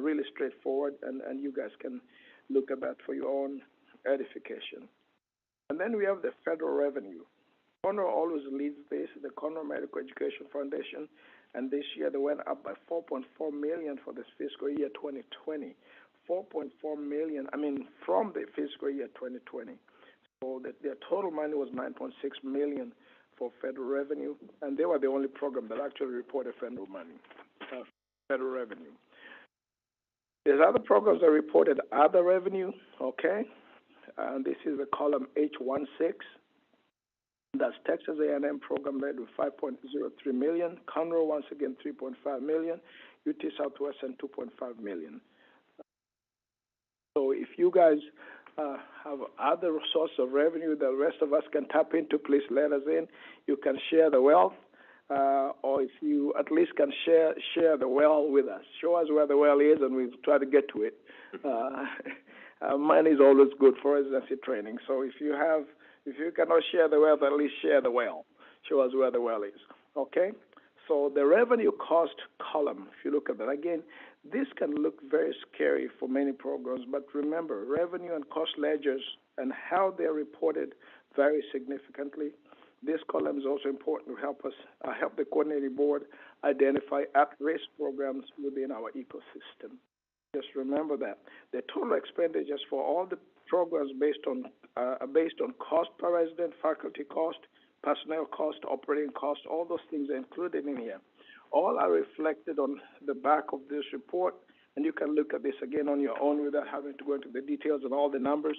really straightforward, and you guys can look at that for your own edification. And then we have the federal revenue. Conroe always leads this, the Conroe Medical Education Foundation, and this year they went up by $4.4 million for this fiscal year 2020. $4.4 million, from the fiscal year 2020. So their total money was $9.6 million for federal revenue, and they were the only program that actually reported federal money, federal revenue. There's other programs that reported other revenue, okay? This is the column H16. That's Texas A&M program led with $5.03 million. Conroe, once again, $3.5 million. UT Southwestern, $2.5 million. So if you guys have other source of revenue that the rest of us can tap into, please let us in. You can share the wealth, or if you at least can share the well with us. Show us where the well is, and we'll try to get to it. Money is always good for residency training. So if you cannot share the wealth, at least share the well. Show us where the well is. Okay? So the revenue cost column, if you look at that again, This can look very scary for many programs, but remember, revenue and cost ledgers and how they're reported vary significantly. This column is also important to help the coordinating board identify at-risk programs within our ecosystem. Just remember that the total expenditures for all the programs based on cost per resident, faculty cost, personnel cost, operating cost, all those things are included in here. All are reflected on the back of this report, and you can look at this again on your own without having to go into the details of all the numbers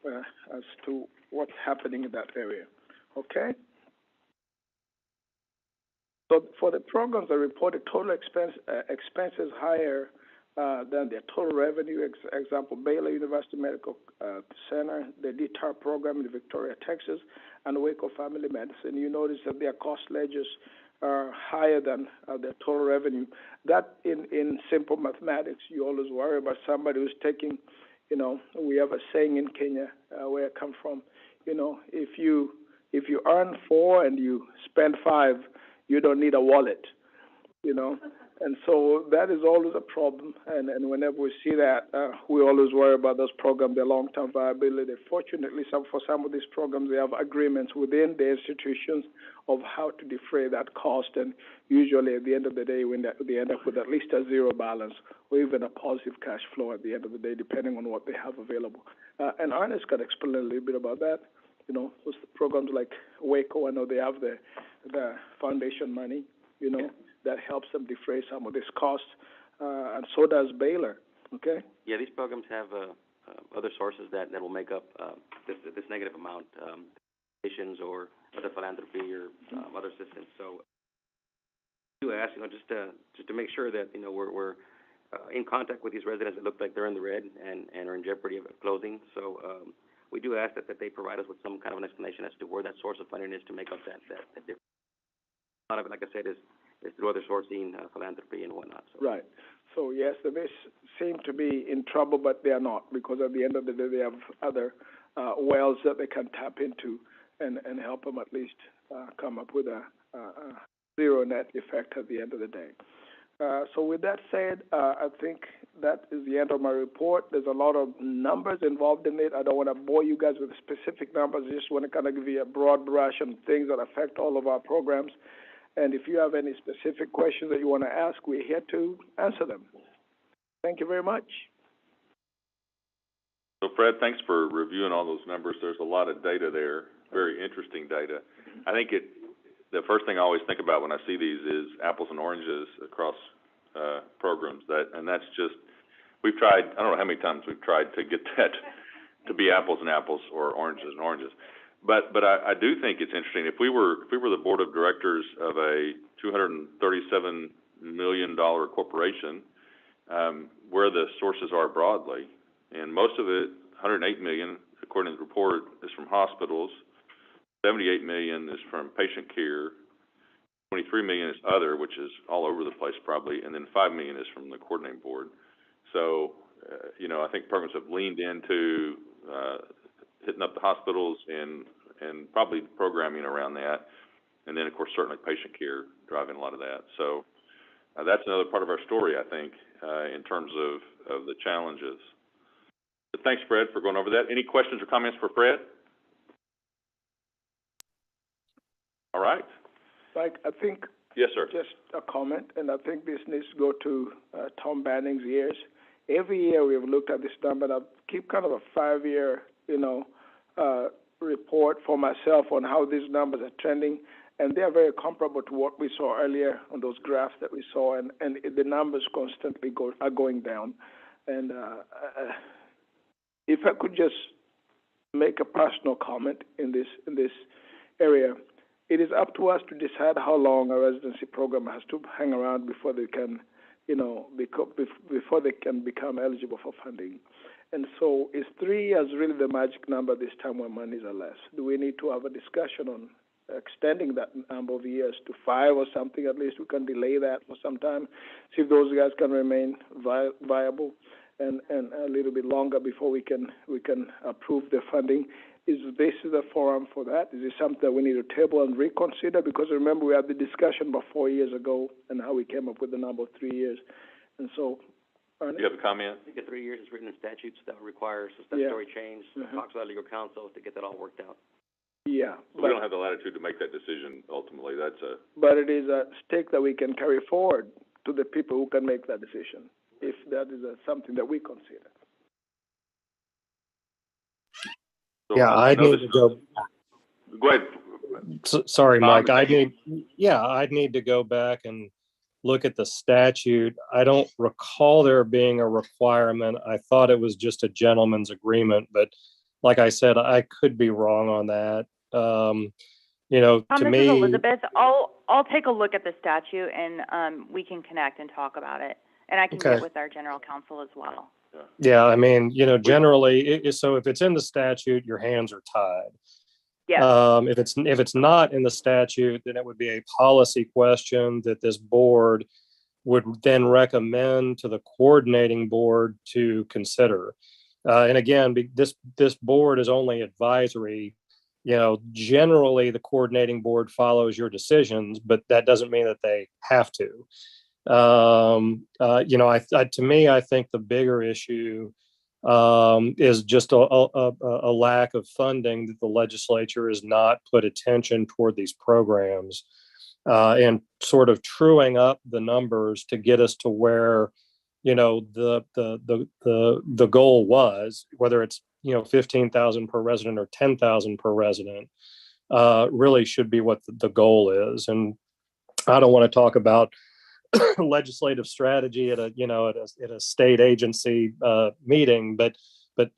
as to what's happening in that area. Okay? So for the programs that reported total expenses higher than their total revenue, example, Baylor University Medical Center, the DTAR program in Victoria, Texas, and Waco Family Medicine, you notice that their cost ledgers are higher than their total revenue. That, in simple mathematics, you always worry about somebody who's taking, we have a saying in Kenya where I come from, if you earn 4 and you spend 5, you don't need a wallet, And so that is always a problem, and whenever we see that, we always worry about those programs, their long-term viability. Fortunately, for some of these programs, they have agreements within the institutions of how to defray that cost, and usually at the end of the day, when they end up with at least a zero balance or even a positive cash flow at the end of the day, depending on what they have available. And Ernest can explain a little bit about that. Those programs like Waco, I know they have the foundation money, that helps them defray some of this cost, and so does Baylor. Okay. Yeah, these programs have other sources that will make up this negative amount, donations or other philanthropy or other assistance. So, you ask, just to make sure that we're in contact with these residents that look like they're in the red and are in jeopardy of closing. So, we do ask that they provide us with some kind of an explanation as to where that source of funding is to make up that difference. A lot of it, like I said, is through other sourcing, philanthropy and whatnot. So. Right. So yes, they may seem to be in trouble, but they are not, because at the end of the day, they have other wells that they can tap into and help them at least come up with a zero net effect at the end of the day. So with that said, I think that is the end of my report. There's a lot of numbers involved in it. I don't want to bore you guys with specific numbers. I just want to kind of give you a broad brush on things that affect all of our programs. And if you have any specific questions that you want to ask, we're here to answer them. Thank you very much. So, Fred, thanks for reviewing all those numbers. There's a lot of data there, very interesting data. I think the first thing I always think about when I see these is apples and oranges across programs. That's just, we've tried, I don't know how many times we've tried to get that to be apples and apples or oranges and oranges. But I do think it's interesting. If we were the board of directors of a $237 million corporation, where the sources are broadly, and most of it, $108 million, according to the report, is from hospitals. $78 million is from patient care. $23 million is other, which is all over the place probably, and then $5 million is from the coordinating board. So, I think programs have leaned into hitting up the hospitals and probably programming around that, and then of course certainly patient care driving a lot of that. So that's another part of our story, I think, in terms of the challenges. But thanks, Fred, for going over that. Any questions or comments for Fred? All right. Like, I think. Yes, sir. Just a comment, and I think this needs to go to Tom Banning's ears. Every year we've looked at this number, and I keep kind of a 5-year, report for myself on how these numbers are trending, and they are very comparable to what we saw earlier on those graphs that we saw, and the numbers constantly are going down. And if I could just make a personal comment in this area, it is up to us to decide how long a residency program has to hang around before they can, before they can become eligible for funding. And so is 3 years really the magic number this time when monies are less? Do we need to have a discussion on extending that number of years to 5 or something? At least we can delay that for some time, see if those guys can remain viable, and a little bit longer before we can approve the funding. Is this the forum for that? Is it something that we need to table and reconsider? Because remember, we had the discussion about 4 years ago and how we came up with the number of 3 years. And so, Do you have a comment? I think at 3 years is written in statutes that requires a statutory change, talks about legal counsel to get that all worked out. yeah. We don't have the latitude to make that decision ultimately. But it is a stake that we can carry forward to the people who can make that decision, if that is something that we consider. So Yeah, I'd need to go. Go ahead. Sorry, Tom, Mike. I'd need to go back and look at the statute. I don't recall there being a requirement. I thought it was just a gentleman's agreement, but like I said, I could be wrong on that. You know, Tom, to this me, is Elizabeth. I'll take a look at the statute and we can connect and talk about it. And I can Okay. get with our general counsel as well. yeah, I mean, you know, generally, so if it's in the statute, your hands are tied. Yeah. If it's not in the statute, then it would be a policy question that this board would then recommend to the coordinating board to consider. And again, this board is only advisory. You know, generally the coordinating board follows your decisions, but that doesn't mean that they have to. You know, to me, I think the bigger issue is just a lack of funding that the legislature has not put attention toward these programs, and sort of truing up the numbers to get us to where, you know, the goal was, whether it's, you know, 15,000 per resident or 10,000 per resident, really should be what the goal is. And I don't want to talk about legislative strategy at a state agency meeting, but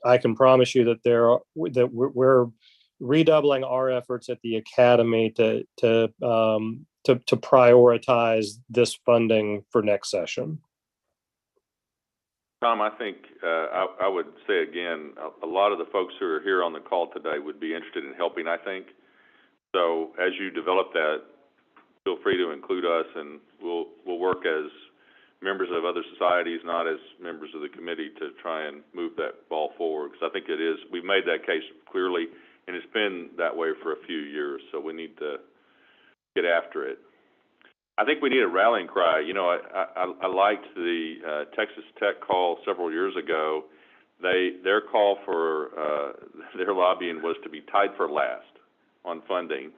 I can promise you that we're redoubling our efforts at the academy to prioritize this funding for next session. Tom, I think I would say again, a lot of the folks who are here on the call today would be interested in helping, I think. So as you develop that, feel free to include us, and we'll work as members of other societies, not as members of the committee, to try and move that ball forward. Because I think it is, we've made that case clearly, and it's been that way for a few years, so we need to get after it. I think we need a rallying cry. You know, I liked the Texas Tech call several years ago. Their call for their lobbying was to be tied for last on funding.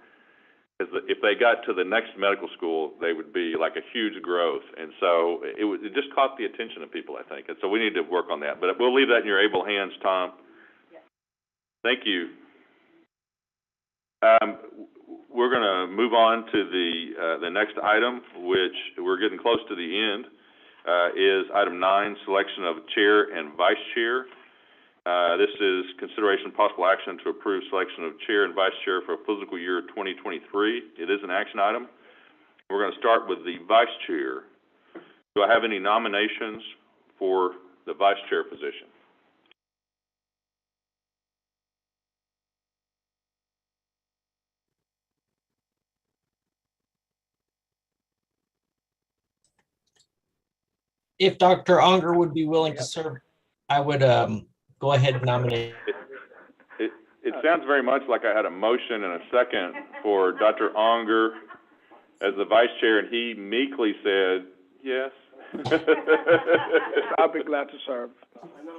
Because if they got to the next medical school, they would be like a huge growth. And so it just caught the attention of people, I think. And so we need to work on that. But we'll leave that in your able hands, Tom. Yes. Thank you. We're going to move on to the next item, which we're getting close to the end, is item 9, selection of chair and vice chair. This is consideration of possible action to approve selection of chair and vice chair for fiscal year 2023. It is an action item. We're going to start with the vice chair. Do I have any nominations for the vice chair position? If Dr. Unger would be willing to serve, I would go ahead and nominate. It sounds very much like I had a motion and a second for Dr. Unger as the vice chair, and he meekly said, yes. I'll be glad to serve.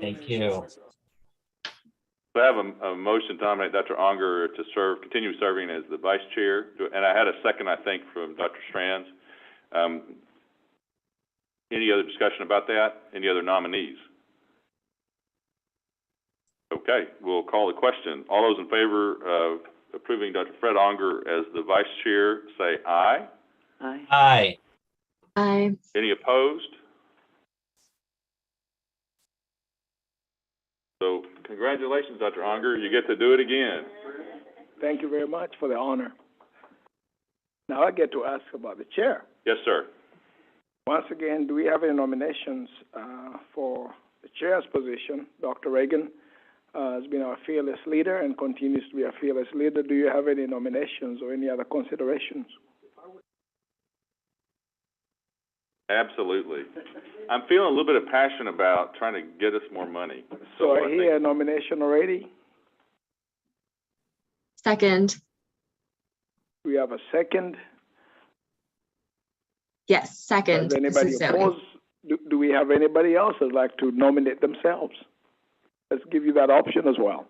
Thank you. So I have a motion to nominate Dr. Unger to continue serving as the vice chair, and I had a second, I think, from Dr. Strands. Any other discussion about that? Any other nominees? Okay, we'll call the question. All those in favor of approving Dr. Fred Unger as the vice chair, say aye. Aye. Aye. Aye. Any opposed? So congratulations, Dr. Unger. You get to do it again. Thank you very much for the honor. Now I get to ask about the chair. Yes, sir. Once again, do we have any nominations for the chair's position? Dr. Reagan has been our fearless leader and continues to be a fearless leader. Do you have any nominations or any other considerations? Absolutely. I'm feeling a little bit of passion about trying to get us more money. So I hear a nomination already. Second. We have a second. Yes, second. Does anybody oppose Do we have anybody else that'd like to nominate themselves? Let's give you that option as well.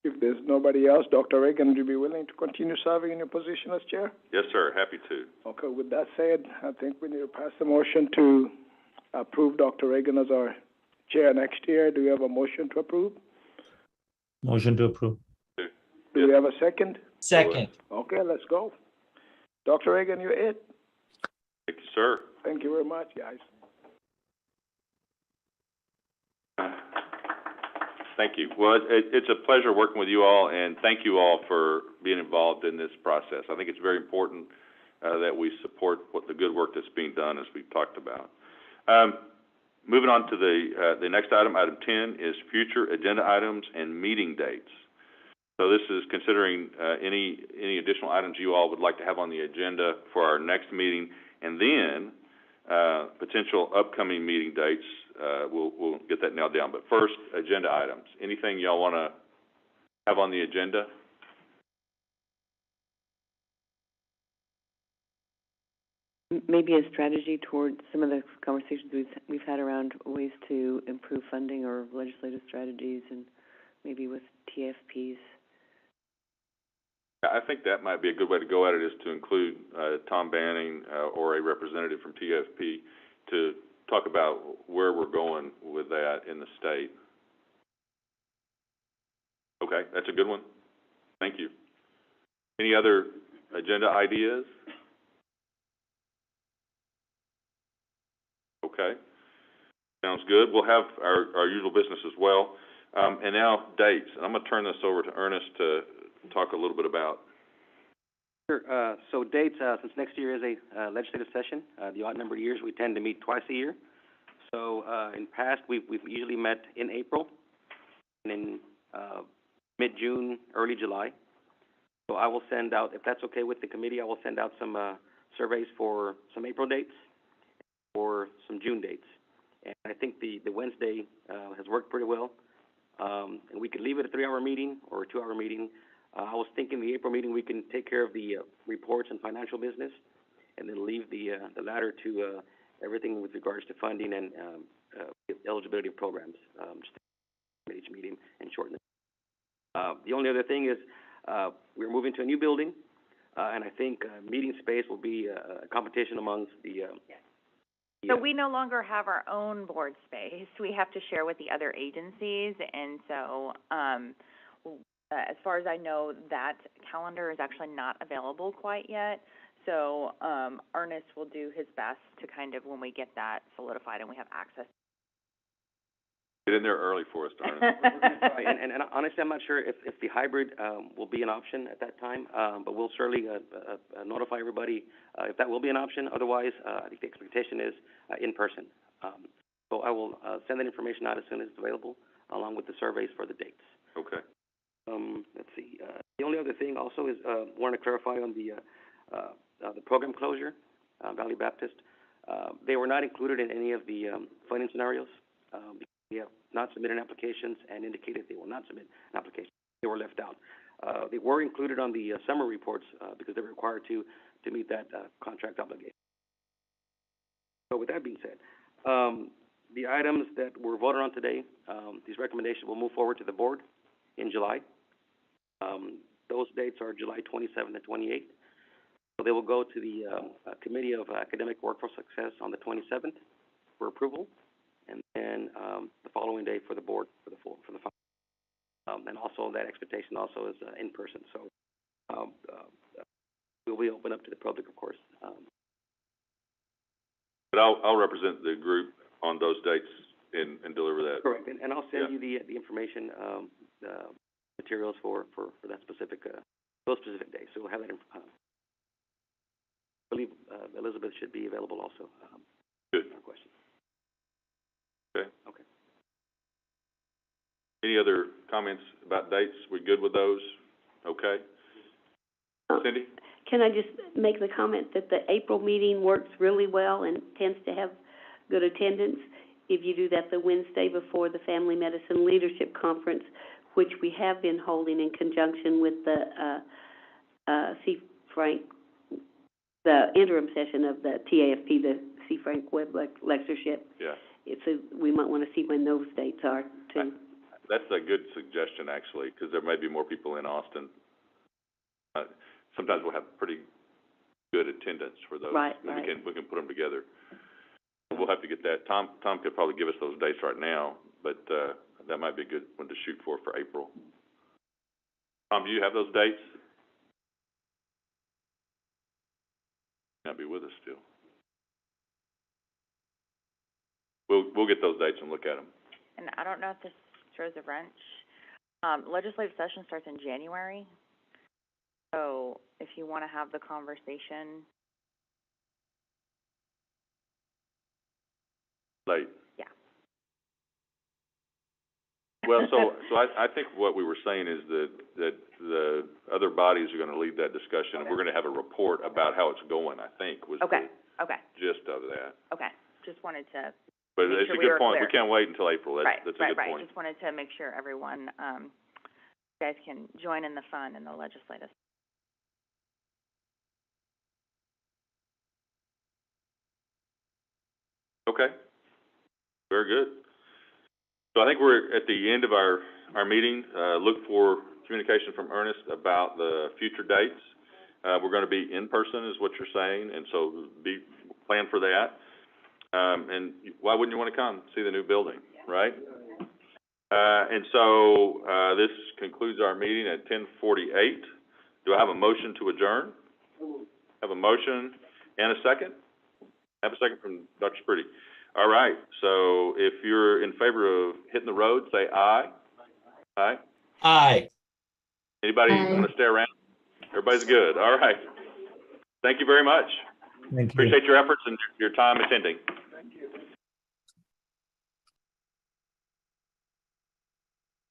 If there's nobody else, Dr. Reagan, would you be willing to continue serving in your position as chair? Yes, sir, happy to. Okay, with that said, I think we need to pass the motion to approve Dr. Reagan as our chair next year. Do we have a motion to approve? Motion to approve. Do we have a second? Second. Okay, let's go. Dr. Reagan, you're it. Thank you, sir. Thank you very much, guys. Thank you. Well, it's a pleasure working with you all, and thank you all for being involved in this process. I think it's very important that we support the good work that's being done, as we've talked about. Moving on to the next item, item 10, is future agenda items and meeting dates. So this is considering any additional items you all would like to have on the agenda for our next meeting, and then potential upcoming meeting dates. We'll get that nailed down. But first, agenda items. Anything y'all want to have on the agenda? Maybe a strategy toward some of the conversations we've had around ways to improve funding or legislative strategies, and maybe with TFPs. I think that might be a good way to go at it, is to include Tom Banning or a representative from TFP to talk about where we're going with that in the state. Okay, that's a good one. Thank you. Any other agenda ideas? Okay, sounds good. We'll have our usual business as well. And now dates. And I'm going to turn this over to Ernest to talk a little bit about. Sure. So dates, since next year is a legislative session, the odd number of years, we tend to meet twice a year. So in past, we've usually met in April and in mid-June, early July. So I will send out, if that's okay with the committee, I will send out some surveys for some April dates or some June dates. And I think the Wednesday has worked pretty well. And we could leave it a 3-hour meeting or a 2-hour meeting. I was thinking the April meeting we can take care of the reports and financial business, and then leave the latter to everything with regards to funding and eligibility of programs. Just at each meeting and shorten it. The only other thing is we're moving to a new building, and I think meeting space will be a competition amongst the. So we no longer have our own board space. We have to share with the other agencies, and so as far as I know, that calendar is actually not available quite yet. So Ernest will do his best to kind of, when we get that solidified and we have access. Get in there early for us, Ernest. and honestly, I'm not sure if the hybrid will be an option at that time, but we'll certainly notify everybody if that will be an option. Otherwise, I think the expectation is in person. So I will send that information out as soon as it's available, along with the surveys for the dates. Okay. Let's see. The only other thing also is want to clarify on the program closure, Valley Baptist. They were not included in any of the funding scenarios. They have not submitted applications and indicated they will not submit an application. They were left out. They were included on the summary reports because they were required to meet that contract obligation. So with that being said, the items that were voted on today, these recommendations will move forward to the board in July. Those dates are July 27th and 28th. So they will go to the Committee of Academic Workforce Success on the 27th for approval, and then the following day for the board for the final. And also that expectation also is in person. So we'll be open up to the public, of course. But I'll represent the group on those dates and deliver that. Correct, and I'll send you the information, materials for that specific those specific days. So we'll have that. I believe Elizabeth should be available also. Good. No question. Okay. Okay. Any other comments about dates? We good with those? Okay. Cindy? Can I just make the comment that the April meeting works really well and tends to have good attendance? If you do that the Wednesday before the Family Medicine Leadership Conference, which we have been holding in conjunction with the C. Frank the interim session of the TAFP, the C. Frank Webb lectureship. Yeah. We might want to see when those dates are too. That's a good suggestion, actually, because there may be more people in Austin. Sometimes we'll have pretty good attendance for those. Right. We can put them together. We'll have to get that. Tom could probably give us those dates right now, but that might be a good one to shoot for April. Tom, do you have those dates? Not be with us still. We'll get those dates and look at them. And I don't know if this throws a wrench. Legislative session starts in January. So if you want to have the conversation. Late. Yeah. Well, so I think what we were saying is that the other bodies are going to lead that discussion, and we're going to have a report about how it's going, I think, was the gist of that. Okay. Just wanted to. But it's a good point. We can't wait until April. That's a good point. Just wanted to make sure everyone, you guys can join in the fun in the legislative. Okay. Very good. So I think we're at the end of our meeting. Look for communication from Ernest about the future dates. We're going to be in person, is what you're saying, and so plan for that. And why wouldn't you want to come see the new building, right? And so this concludes our meeting at 10:48. Do I have a motion to adjourn? Have a motion and a second? Have a second from Dr. Sprity. All right. So if you're in favor of hitting the road, say aye. Aye. Aye. Anybody want to stay around? Everybody's good. All right. Thank you very much. Thank you. Appreciate your efforts and your time attending.